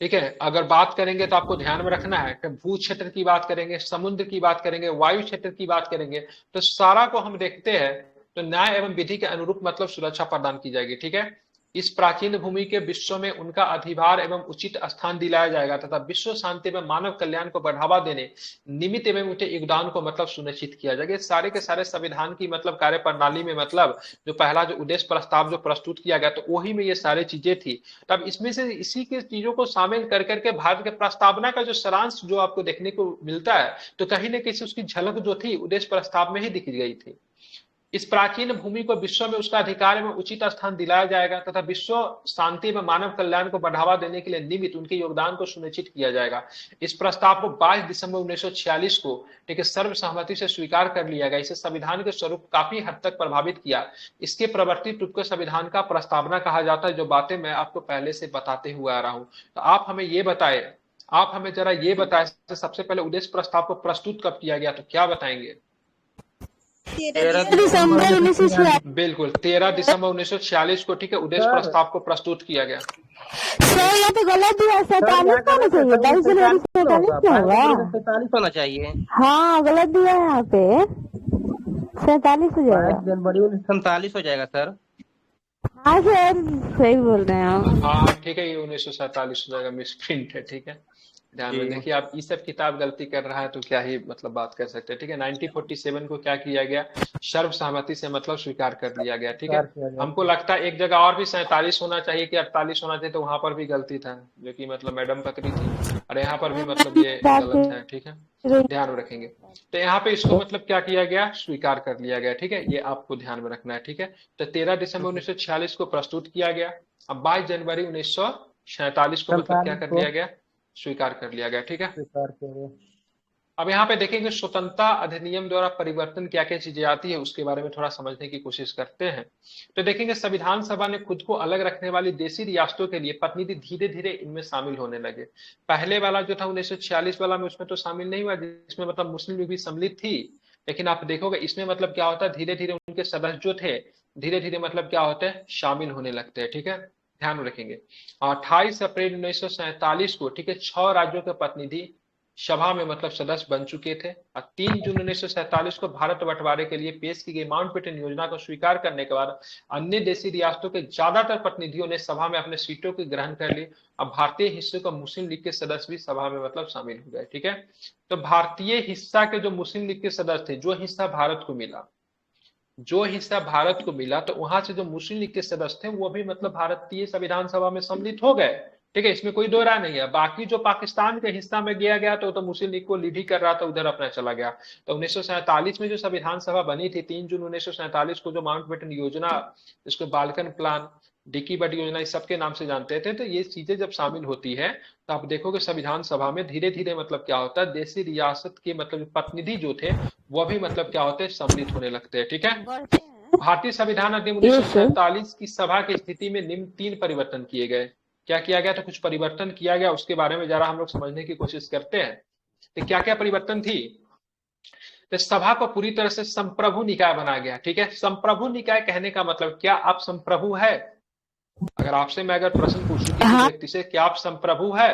ठीक है, अगर बात करेंगे तो आपको ध्यान में रखना है कि भू क्षेत्र की बात करेंगे, समुद्र की बात करेंगे, वायु क्षेत्र की बात करेंगे, तो सारा को हम देखते हैं तो न्याय एवं विधि के अनुरूप मतलब सुरक्षा प्रदान की जाएगी, ठीक है। इस प्राचीन भूमि के विश्व में उनका अधिभार एवं उचित स्थान दिलाया जाएगा तथा विश्व शांति एवं मानव कल्याण को बढ़ावा देने निमित्त एवं उनके योगदान को मतलब सुनिश्चित किया जाएगा। सारे के सारे संविधान की मतलब कार्य प्रणाली में मतलब जो पहला जो उद्देश्य प्रस्ताव जो प्रस्तुत किया गया तो वही में ये सारी चीजें थी। तब इसमें से इसी के चीजों को शामिल कर करके भारत के प्रस्तावना का जो सारांश जो आपको देखने को मिलता है तो कहीं ना कहीं उसकी झलक जो थी उद्देश्य प्रस्ताव में ही दिख गई थी। इस प्राचीन भूमि को विश्व में उसका अधिकार में उचित स्थान दिलाया जाएगा तथा विश्व शांति में मानव कल्याण को बढ़ावा देने के लिए निमित्त उनके योगदान को सुनिश्चित किया जाएगा। इस प्रस्ताव को 22 दिसंबर 1946 को ठीक है सर्वसहमति से स्वीकार कर लिया गया। इसे संविधान के स्वरूप काफी हद तक प्रभावित किया। इसके प्रवर्तित रूप को संविधान का प्रस्तावना कहा जाता है, जो बातें मैं आपको पहले से बताते हुए आ रहा हूं। तो आप हमें ये बताए, आप हमें जरा ये बताए सबसे पहले उद्देश्य प्रस्ताव को प्रस्तुत कब किया गया, तो क्या बताएंगे? 13 दिसंबर 1946। बिल्कुल 13 दिसंबर 1946 को ठीक है उद्देश्य प्रस्ताव को प्रस्तुत किया गया। सर यहाँ पे गलत दिया है, सर 47 यहाँ का होना गलत है चाहिए, सर, 22 45 जनवरी होगा, 47 क्या 22 होगा? जनवरी 47 होना चाहिए। हाँ गलत दिया है यहाँ पे, 47 हो 22 जाएगा। जनवरी 1947 हो जाएगा सर। हाँ सर सही बोल रहे हैं आप। हाँ ठीक है, ये 1947 हो जाएगा, मिस प्रिंट है, ठीक है। ध्यान में जी देखिए, आप ये सब किताब गलती कर रहा है तो क्या ही मतलब बात कर सकते हैं, ठीक है। 1947 को क्या किया गया, सर्वसहमति से मतलब स्वीकार कर लिया गया, ठीक है। स्वीकार किया गया हमको था। लगता है एक जगह और भी 47 होना चाहिए कि 48 होना चाहिए, तो वहां पर भी गलती था, जो कि मतलब मैडम पकड़ी थी, और यहाँ पर भी मतलब ये गलत है, ठीक है। ध्यान में रखेंगे। तो यहाँ पे इसको मतलब क्या किया गया, स्वीकार कर लिया गया, ठीक है। ये आपको ध्यान में रखना है, ठीक है। तो 13 दिसंबर 1946 को प्रस्तुत किया गया। अब 22 जनवरी 1947 को मतलब क्या 47 कर को लिया गया, स्वीकार कर लिया गया, ठीक है। स्वीकार किया गया। अब यहाँ पे देखेंगे स्वतंत्रता अधिनियम द्वारा परिवर्तन क्या क्या चीजें आती है, उसके बारे में थोड़ा समझने की कोशिश करते हैं। तो देखेंगे संविधान सभा ने खुद को अलग रखने वाली देशी रियासतों के लिए प्रतिनिधि धीरे धीरे इनमें शामिल होने लगे। पहले वाला जो था 1946 वाला में, उसमें तो शामिल नहीं हुआ, जिसमें मतलब मुस्लिम लीग भी सम्मिलित थी। लेकिन आप देखोगे इसमें मतलब क्या होता है, धीरे धीरे उनके सदस्य जो थे धीरे धीरे मतलब क्या होते हैं, शामिल होने लगते हैं, ठीक है। ध्यान में रखेंगे। 28 अप्रैल 1947 को, ठीक है, 6 राज्यों के प्रतिनिधि सभा में मतलब सदस्य बन चुके थे। और 3 जून 1947 को भारत बंटवारे के लिए पेश की गई माउंटबेटन योजना को स्वीकार करने के बाद अन्य देशी रियासतों के ज्यादातर प्रतिनिधियों ने सभा में अपने सीटों की ग्रहण कर ली। अब भारतीय हिस्से का मुस्लिम लीग के सदस्य भी सभा में मतलब शामिल हो गए, ठीक है। तो भारतीय हिस्सा के जो मुस्लिम लीग के सदस्य थे, जो हिस्सा भारत को मिला, तो वहां से जो मुस्लिम लीग के सदस्य थे वो भी मतलब भारतीय संविधान सभा में सम्मिलित हो गए, ठीक है। इसमें कोई दो राय नहीं है। बाकी जो पाकिस्तान के हिस्सा में गया गया तो मुस्लिम लीग को लीड ही कर रहा था, उधर अपना चला गया। तो 1947 में जो संविधान सभा बनी थी, 3 जून 1947 को, जो माउंटबेटन योजना, इसको बाल्कन प्लान, डिकी बट योजना, इस सबके नाम से जानते थे। तो ये चीजें जब शामिल होती है तो आप देखोगे संविधान सभा में धीरे धीरे मतलब क्या होता है, देशी रियासत के मतलब प्रतिनिधि जो थे वो भी मतलब क्या होते हैं, सम्मिलित होने लगते हैं, ठीक है। बढ़ते हैं। भारतीय संविधान अधिनियम ये सर 1947 की सभा की स्थिति में निम्न 3 परिवर्तन किए गए। क्या किया गया, तो कुछ परिवर्तन किया गया, उसके बारे में जरा हम लोग समझने की कोशिश करते हैं। तो क्या क्या परिवर्तन थी। तो सभा को पूरी तरह से संप्रभु निकाय बनाया गया, ठीक है। संप्रभु निकाय कहने का मतलब, क्या आप संप्रभु है, अगर आपसे मैं अगर प्रश्न पूछूं किसी हाँ व्यक्ति से, क्या आप संप्रभु है,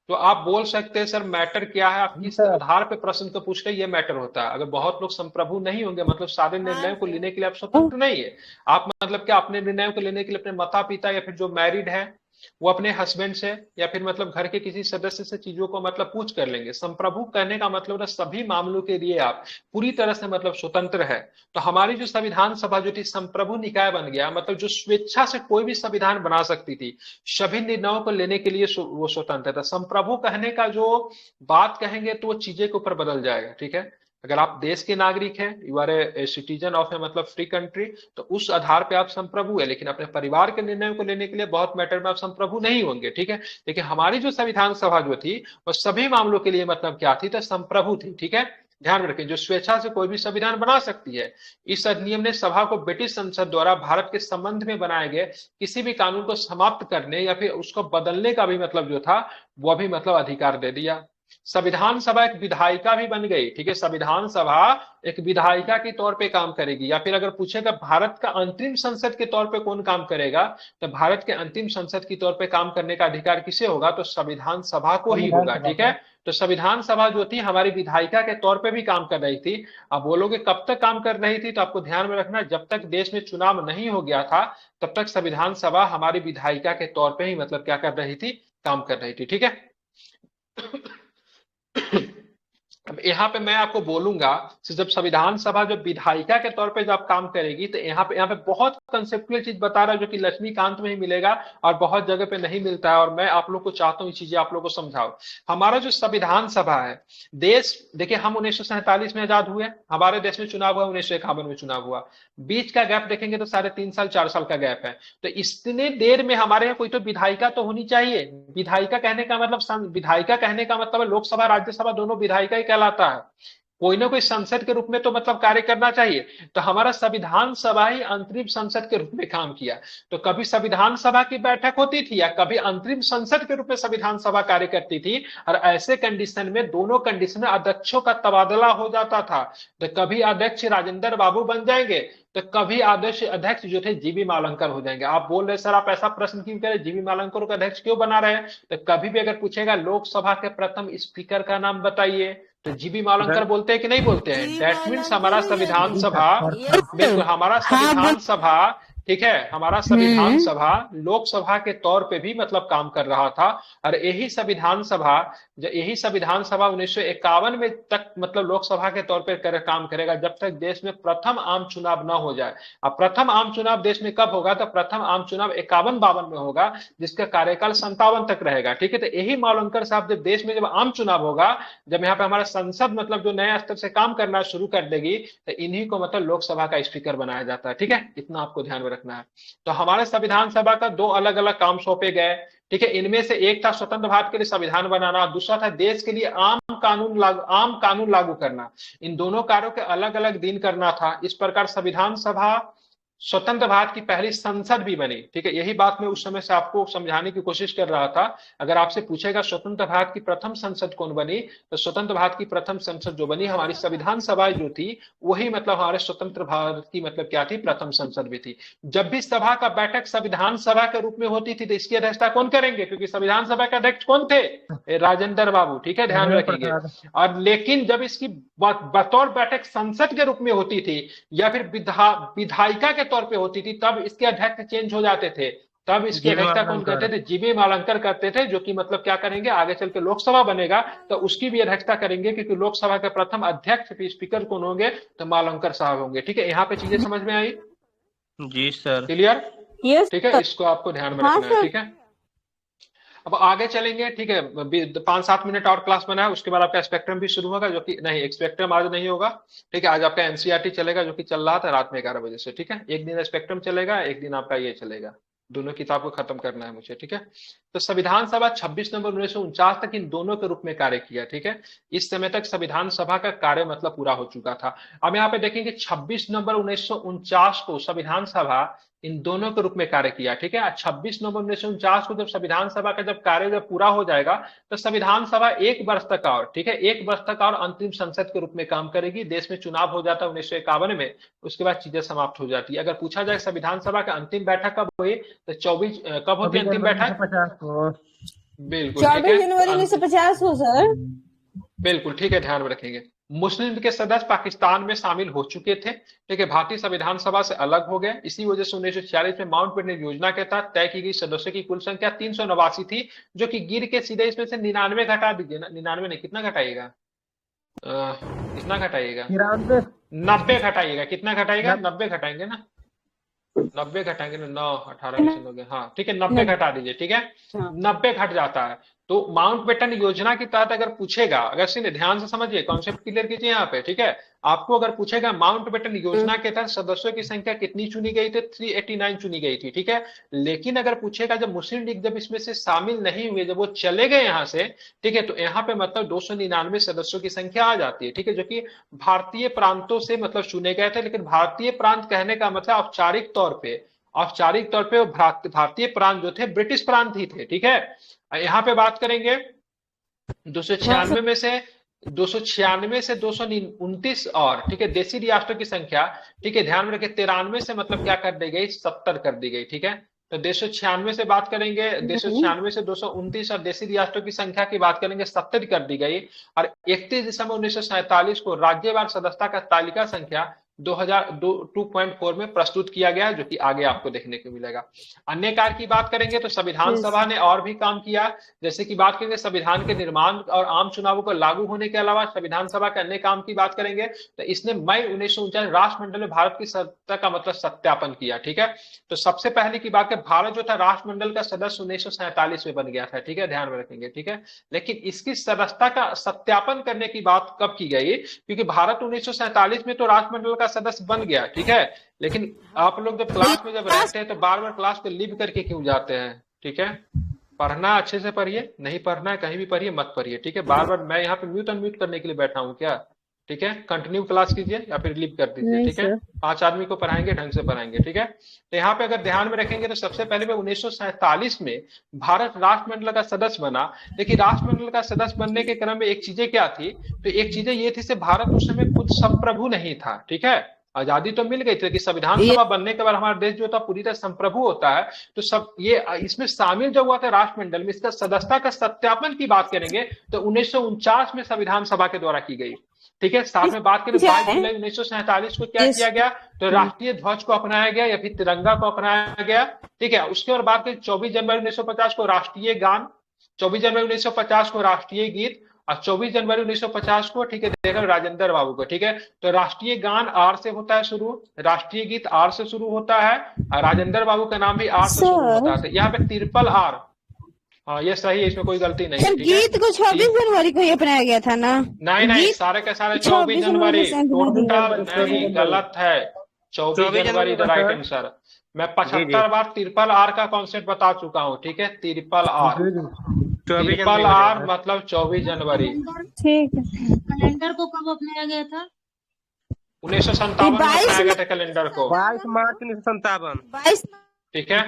तो आप बोल सकते हैं सर मैटर क्या है, आप जी किस सर। आधार पे प्रश्न को पूछ रहे हैं, ये मैटर होता है। अगर बहुत लोग संप्रभु नहीं होंगे, मतलब सारे हाँ निर्णयों को सर लेने के लिए आप स्वतंत्र नहीं है। आप मतलब क्या अपने निर्णयों को लेने के लिए अपने माता पिता या फिर जो मैरिड है वो अपने हस्बैंड से या फिर मतलब घर के किसी सदस्य से चीजों को मतलब पूछ कर लेंगे। संप्रभु कहने का मतलब ना, सभी मामलों के लिए आप पूरी तरह से मतलब स्वतंत्र है। तो हमारी जो संविधान सभा जो थी, संप्रभु निकाय बन गया, मतलब जो स्वेच्छा से कोई भी संविधान बना सकती थी, सभी निर्णयों को लेने के लिए वो स्वतंत्र था। संप्रभु कहने का जो बात कहेंगे तो वो चीजें के ऊपर बदल जाएगा, ठीक है। अगर आप देश के नागरिक हैं, you are a citizen of a मतलब फ्री कंट्री, तो उस आधार पे आप संप्रभु है। लेकिन अपने परिवार के निर्णयों को लेने के लिए बहुत मैटर में आप संप्रभु नहीं होंगे, ठीक है। लेकिन हमारी जो संविधान सभा जो थी वो सभी मामलों के लिए मतलब क्या थी, तो संप्रभु थी, ठीक है। ध्यान में रखें, जो स्वेच्छा से कोई भी संविधान बना सकती है। इस अधिनियम ने सभा को ब्रिटिश संसद द्वारा भारत के संबंध में बनाए गए किसी भी कानून को समाप्त करने या फिर उसको बदलने का भी मतलब जो था वो भी मतलब अधिकार दे दिया। संविधान सभा एक विधायिका भी बन गई, ठीक है। संविधान सभा एक विधायिका के तौर पे काम करेगी, या फिर अगर पूछेगा भारत का अंतरिम संसद के तौर पे कौन काम करेगा, तो भारत के अंतिम संसद के तौर पे काम करने का अधिकार किसे होगा, तो संविधान सभा को ही संविधान होगा, सभा ठीक का। है। तो संविधान सभा जो थी हमारी विधायिका के तौर पे भी काम कर रही थी। अब बोलोगे कब तक काम कर रही थी, तो आपको ध्यान में रखना, जब तक देश में चुनाव नहीं हो गया था तब तक संविधान सभा हमारी विधायिका के तौर पे ही मतलब क्या कर रही थी, काम कर रही थी, ठीक है। अब यहाँ पे मैं आपको बोलूंगा कि जब संविधान सभा जब विधायिका के तौर पे जब काम करेगी, तो यहाँ पे बहुत कंसेप्चुअल चीज बता रहा है, जो कि लक्ष्मीकांत में ही मिलेगा और बहुत जगह पे नहीं मिलता है। और मैं आप लोग को चाहता हूँ ये चीजें आप लोग को समझाओ। हमारा जो संविधान सभा है, देश देखिए, हम 1947 में आजाद हुए, हमारे देश में चुनाव हुआ 1951 में चुनाव हुआ, बीच का गैप देखेंगे तो 3.5 साल 4 साल का गैप है। तो इतने देर में हमारे यहाँ कोई तो विधायिका तो होनी चाहिए। विधायिका कहने का मतलब है लोकसभा राज्यसभा दोनों विधायिका ही कहलाता है। कोई ना कोई संसद के रूप में तो मतलब कार्य करना चाहिए। तो हमारा संविधान सभा ही अंतरिम संसद के रूप में काम किया। तो कभी संविधान सभा की बैठक होती थी या कभी अंतरिम संसद के रूप में संविधान सभा कार्य करती थी। और ऐसे कंडीशन में दोनों कंडीशन में अध्यक्षों का तबादला हो जाता था। तो कभी अध्यक्ष राजेंद्र बाबू बन जाएंगे तो कभी अध्यक्ष अध्यक्ष जो थे जीबी मालंकर हो जाएंगे। आप बोल रहे सर आप ऐसा प्रश्न क्यों करें, जीबी मालंकर को अध्यक्ष क्यों बना रहे हैं? तो कभी भी अगर पूछेगा लोकसभा के प्रथम स्पीकर का नाम बताइए तो जीबी मालंकर बोलते हैं कि नहीं बोलते हैं? दैट मीन्स हमारा संविधान सभा, बिल्कुल हमारा संविधान सभा, ठीक है, हमारा संविधान सभा लोकसभा के तौर पे भी मतलब काम कर रहा था। और यही संविधान सभा 1951 में तक मतलब लोकसभा के तौर पे काम करेगा जब तक देश में प्रथम आम चुनाव ना हो जाए। अब प्रथम आम चुनाव देश में कब होगा? तो प्रथम आम चुनाव 51-52 में होगा, जिसका कार्यकाल 57 तक रहेगा। ठीक है, तो यही मावलंकर साहब जब देश में जब आम चुनाव होगा, जब यहाँ पे हमारा संसद मतलब जो नया स्तर से काम करना शुरू कर देगी, तो इन्हीं को मतलब लोकसभा का स्पीकर बनाया जाता है। ठीक है, इतना आपको ध्यान में रखना है। तो हमारे संविधान सभा का दो अलग अलग काम सौंपे गए। ठीक है, इनमें से एक था स्वतंत्र भारत के लिए संविधान बनाना, दूसरा था देश के लिए आम कानून लागू करना। इन दोनों कार्यों के अलग अलग दिन करना था। इस प्रकार संविधान सभा स्वतंत्र भारत की पहली संसद भी बनी। ठीक है, यही बात मैं उस समय से आपको समझाने की कोशिश कर रहा था। अगर आपसे पूछेगा स्वतंत्र भारत की प्रथम संसद कौन बनी, तो स्वतंत्र भारत की प्रथम संसद जो बनी हमारी संविधान सभा जो थी, वही मतलब हमारे स्वतंत्र भारत की मतलब क्या थी, प्रथम संसद भी थी। जब भी सभा का बैठक संविधान सभा के रूप में होती थी तो इसकी अध्यक्षता कौन करेंगे? क्योंकि संविधान सभा के अध्यक्ष कौन थे? राजेंद्र बाबू। ठीक है, ध्यान में रखेंगे। और लेकिन जब इसकी बतौर बैठक संसद के रूप में होती थी या फिर विधायिका के तौर पे होती थी, तब इसके अध्यक्ष चेंज हो जाते थे। तब इसकी अध्यक्षता कौन करते थे? जीबी मालंकर करते थे, जो कि मतलब क्या करेंगे, आगे चल के लोकसभा बनेगा तो उसकी भी अध्यक्षता करेंगे, क्योंकि लोकसभा के प्रथम अध्यक्ष स्पीकर कौन होंगे? तो मालंकर साहब होंगे। ठीक है, यहाँ पे चीजें समझ में आई? जी सर। क्लियर? यस ठीक है, इसको आपको ध्यान में रखना है। ठीक है, अब आगे चलेंगे। ठीक है, 5-7 मिनट और क्लास बना है, उसके बाद आपका स्पेक्ट्रम भी शुरू होगा, जो कि नहीं, स्पेक्ट्रम आज नहीं होगा। ठीक है, आज आपका एनसीईआरटी चलेगा, जो कि चल रहा था रात में 11 बजे से। ठीक है, एक दिन स्पेक्ट्रम चलेगा, एक दिन आपका ये चलेगा। दोनों किताब को खत्म करना है मुझे। ठीक है, तो संविधान सभा 26 नवंबर 1949 तक इन दोनों के रूप में कार्य किया। ठीक है, इस समय तक संविधान सभा का कार्य मतलब पूरा हो चुका था। अब यहाँ पे देखेंगे 26 नवंबर 1949 को संविधान सभा इन दोनों के रूप में कार्य किया। ठीक है, 26 नवंबर 1949 को जब संविधान सभा का जब कार्य जब पूरा हो जाएगा तो संविधान सभा 1 वर्ष तक और, ठीक है, 1 वर्ष तक और अंतरिम संसद के रूप में काम करेगी। देश में चुनाव हो जाता है 1951 में, उसके बाद चीजें समाप्त हो जाती है। अगर पूछा जाए संविधान सभा का अंतिम बैठक कब हुई, तो 24 कब होती है अंतिम बैठक? बिल्कुल, 24 जनवरी 1950 को सर। बिल्कुल ठीक है, ध्यान में रखेंगे। मुस्लिम लीग के सदस्य पाकिस्तान में शामिल हो चुके थे। ठीक है, भारतीय संविधान सभा से अलग हो गए। इसी वजह से 1946 में माउंटबेटन योजना के तहत तय की गई सदस्यों की कुल संख्या 389 थी, जो कि गिर के सीधे इसमें से 99 घटा दीजिए ना। 99 नहीं, कितना घटाइएगा? कितना घटाइएगा? 90 घटाइएगा। कितना घटाइएगा? 90 घटाएंगे ना, 90 घटाएंगे ना, 9 18 हो गए। हाँ ठीक है, 90 घटा दीजिए। ठीक है, 90 घट जाता है। तो माउंटबेटन योजना के तहत अगर पूछेगा, अगर सीधे ध्यान से समझिए, कॉन्सेप्ट क्लियर कीजिए यहाँ पे। ठीक है, आपको अगर पूछेगा माउंटबेटन योजना के तहत सदस्यों की संख्या कितनी चुनी गई थी, 389 चुनी गई थी। ठीक है, लेकिन अगर पूछेगा जब मुस्लिम लीग जब इसमें से शामिल नहीं हुए, जब वो चले गए यहाँ से, ठीक है, तो यहाँ पे मतलब 299 सदस्यों की संख्या आ जाती है। ठीक है, जो कि भारतीय प्रांतों से मतलब चुने गए थे। लेकिन भारतीय प्रांत कहने का मतलब औपचारिक तौर पे भारतीय प्रांत जो थे ब्रिटिश प्रांत ही थे। ठीक है, यहाँ पे बात करेंगे 296 में से 229 और, ठीक है, देशी रियासतों की संख्या, ठीक है, ध्यान में रखें, 93 से मतलब क्या कर दी गई, 70 कर दी गई। ठीक है, तो 296 से बात करेंगे, 296 से 229 और देशी रियासतों की संख्या की बात करेंगे 70 कर दी गई। और 31 दिसंबर 1947 को राज्यवार सदस्यता का तालिका संख्या 2002.4 में प्रस्तुत किया गया, जो कि आगे आपको देखने को मिलेगा। अन्य कार्य की बात करेंगे तो संविधान सभा ने और भी काम किया, जैसे कि बात करेंगे संविधान के निर्माण और आम चुनावों को लागू होने के अलावा संविधान सभा के अन्य काम की बात करेंगे तो इसने मई 1949 राष्ट्रमंडल में भारत की सत्ता का मतलब सत्यापन किया। ठीक है, तो सबसे पहले की बात है, भारत जो था राष्ट्रमंडल का सदस्य 1947 में बन गया था। ठीक है, ध्यान में रखेंगे। ठीक है, लेकिन इसकी सदस्यता का सत्यापन करने की बात कब की गई, क्योंकि भारत 1947 में तो राष्ट्रमंडल का सदस्य बन गया। ठीक है, लेकिन आप लोग जब क्लास में जब रहते हैं तो बार बार क्लास पे लीव करके क्यों जाते हैं? ठीक है, पढ़ना अच्छे से पढ़िए, नहीं पढ़ना है कहीं भी पढ़िए, मत पढ़िए। ठीक है, बार बार मैं यहाँ पे म्यूट अनम्यूट करने के लिए बैठा हूँ क्या? ठीक है, कंटिन्यू क्लास कीजिए या फिर लीव कर दीजिए, नहीं ठीक है। सर। 5 आदमी को पढ़ाएंगे, ढंग से पढ़ाएंगे, ठीक है। तो यहाँ पे अगर ध्यान में रखेंगे तो सबसे पहले में 1947 में भारत राष्ट्रमंडल का सदस्य बना। देखिए राष्ट्रमंडल का सदस्य बनने के क्रम में एक चीजें क्या थी, तो एक चीजें ये थी से भारत उस समय खुद संप्रभु नहीं था, ठीक है। आजादी तो मिल गई थी कि संविधान ये सभा बनने के बाद हमारा देश जो था पूरी तरह संप्रभु होता है। तो सब ये इसमें शामिल जो हुआ था राष्ट्रमंडल में, इसका सदस्यता का सत्यापन की बात करेंगे तो 1949 में संविधान सभा के द्वारा की गई, ठीक है। साथ में बात करें क्या 22 है जुलाई 1947 को क्या इस किया गया, तो राष्ट्रीय ध्वज को अपनाया गया या फिर तिरंगा को अपनाया गया, ठीक है। उसके बाद बात करें 24 जनवरी 1950 को राष्ट्रीय गान, 24 जनवरी 1950 को राष्ट्रीय गीत और 24 जनवरी 1950 को, ठीक है, देखा राजेंद्र बाबू को, ठीक है। तो राष्ट्रीय गान आर से होता है शुरू, राष्ट्रीय गीत आर से शुरू होता है और राजेंद्र बाबू का नाम भी आर से शुरू होता है। यहाँ पे ट्रिपल आर, हाँ ये सही है, इसमें कोई गलती नहीं है, सर ठीक है। गीत को 26 जनवरी को ही अपनाया गया था ना। नहीं नहीं, गीत सारे के सारे 26 24 जनवरी, से अंग्रेजी टोटल नहीं, गलत है। 24 जनवरी द राइट आंसर। मैं 75 बार ट्रिपल आर का कॉन्सेप्ट बता चुका हूँ, ठीक है। ट्रिपल आर, ट्रिपल आर मतलब 24 जनवरी। ठीक है। कैलेंडर को कब अपनाया गया था? 1957 में 22 अपनाया गया था कैलेंडर को, 22 मार्च 1957। 22 ठीक है।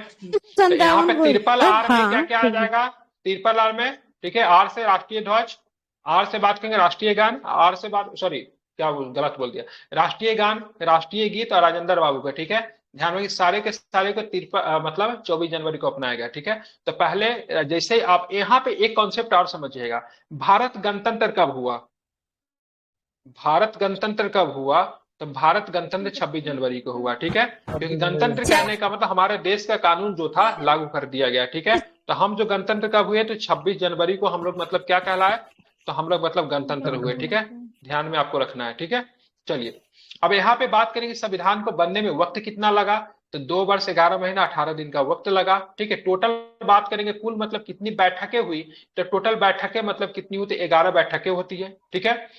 तो यहाँ पे ट्रिपल आर में क्या क्या आ जाएगा, ट्रिपल आर में, ठीक है, आर से राष्ट्रीय ध्वज, आर से बात करेंगे राष्ट्रीय गान, आर से बात, सॉरी क्या गलत बोल दिया, राष्ट्रीय गान, राष्ट्रीय गीत और राजेंद्र बाबू का, ठीक है। ध्यान रखिए सारे के सारे को मतलब 24 जनवरी को अपनाया गया, ठीक है। तो पहले जैसे आप यहाँ पे एक कॉन्सेप्ट और समझिएगा, भारत गणतंत्र कब हुआ, भारत गणतंत्र कब हुआ, तो भारत गणतंत्र 26 जनवरी को हुआ, ठीक है। क्योंकि गणतंत्र कहने का मतलब हमारे देश का कानून जो था लागू कर दिया गया, ठीक है। तो हम जो गणतंत्र कब हुए, तो 26 जनवरी को हम लोग मतलब क्या कहलाए, तो हम लोग मतलब गणतंत्र हुए, ठीक है। ध्यान में आपको रखना है, ठीक है। चलिए अब यहाँ पे बात करेंगे संविधान को बनने में वक्त कितना लगा, तो 2 वर्ष 11 महीना 18 दिन का वक्त लगा, ठीक है। टोटल बात करेंगे कुल मतलब कितनी बैठकें हुई, तो टोटल बैठकें मतलब कितनी होती, 11 बैठकें होती है, ठीक है।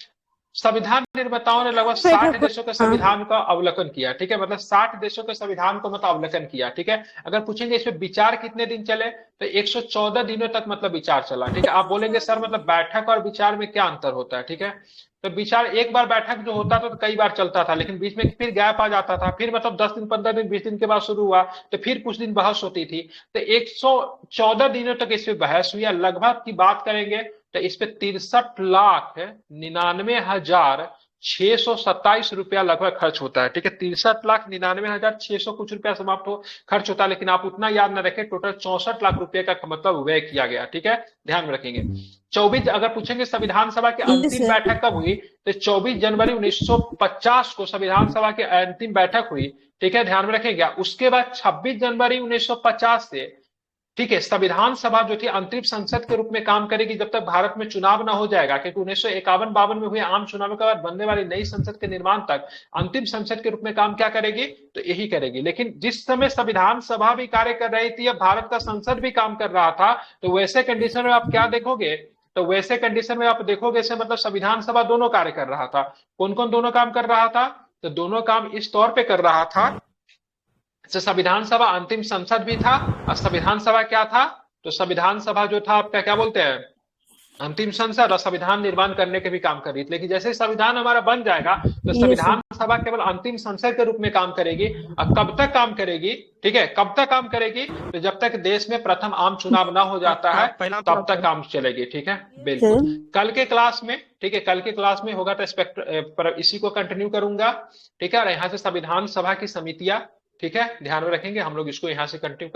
संविधान निर्माताओं ने लगभग 60 देशों के संविधान का अवलोकन किया, ठीक है, मतलब 60 देशों के संविधान को मतलब अवलोकन किया, ठीक है। अगर पूछेंगे इसमें विचार कितने दिन चले, तो 114 दिनों तक मतलब विचार चला, ठीक है। आप बोलेंगे सर मतलब बैठक और विचार में क्या अंतर होता है, ठीक है। तो विचार एक बार बैठक जो होता था तो कई बार चलता था, लेकिन बीच में फिर गैप आ जाता था, फिर मतलब 10 दिन 15 दिन 20 दिन के बाद शुरू हुआ, तो फिर कुछ दिन बहस होती थी। तो 114 दिनों तक इस पे बहस हुई। लगभग की बात करेंगे तो इस पे 63,99,627 रुपया लगभग खर्च होता है, ठीक है। 63,99,600 कुछ रुपया समाप्त हो खर्च होता है, लेकिन आप उतना याद न रखें, टोटल 64 लाख रुपए का मतलब व्यय किया गया, ठीक है। ध्यान में रखेंगे। 24 अगर पूछेंगे संविधान सभा की अंतिम बैठक कब हुई, तो 24 जनवरी 1950 को संविधान सभा की अंतिम बैठक हुई, ठीक है। ध्यान में रखेंगे। उसके बाद 26 जनवरी 1950 से, ठीक है, संविधान सभा जो थी अंतरिम संसद के रूप में काम करेगी जब तक भारत में चुनाव ना हो जाएगा, क्योंकि 1951-52 में हुए आम चुनावों के बाद बनने वाली नई संसद के निर्माण तक अंतिम संसद के रूप में काम क्या करेगी, तो यही करेगी। लेकिन जिस समय संविधान सभा भी कार्य कर रही थी, अब भारत का संसद भी काम कर रहा था, तो वैसे कंडीशन में आप क्या देखोगे, तो वैसे कंडीशन में आप देखोगे से मतलब संविधान सभा दोनों कार्य कर रहा था। कौन कौन दोनों काम कर रहा था, तो दोनों काम इस तौर पे कर रहा था, संविधान सभा अंतिम संसद भी था और संविधान सभा क्या था, तो संविधान सभा जो था आपका क्या बोलते हैं, अंतिम संसद, और संविधान निर्माण करने के भी काम कर रही थी। लेकिन जैसे संविधान हमारा बन जाएगा तो संविधान सभा केवल अंतिम संसद के रूप में काम करेगी। और कब तक काम करेगी, ठीक है, कब तक काम करेगी, तो जब तक देश में प्रथम आम चुनाव ना हो जाता है तब तक काम चलेगी, ठीक है। बिल्कुल। कल के क्लास में, ठीक है, कल के क्लास में होगा तो इसी को कंटिन्यू करूंगा, ठीक है। और यहाँ से संविधान सभा की समितियां, ठीक है, ध्यान में रखेंगे, हम लोग इसको यहाँ से कंटिन्यू करेंगे।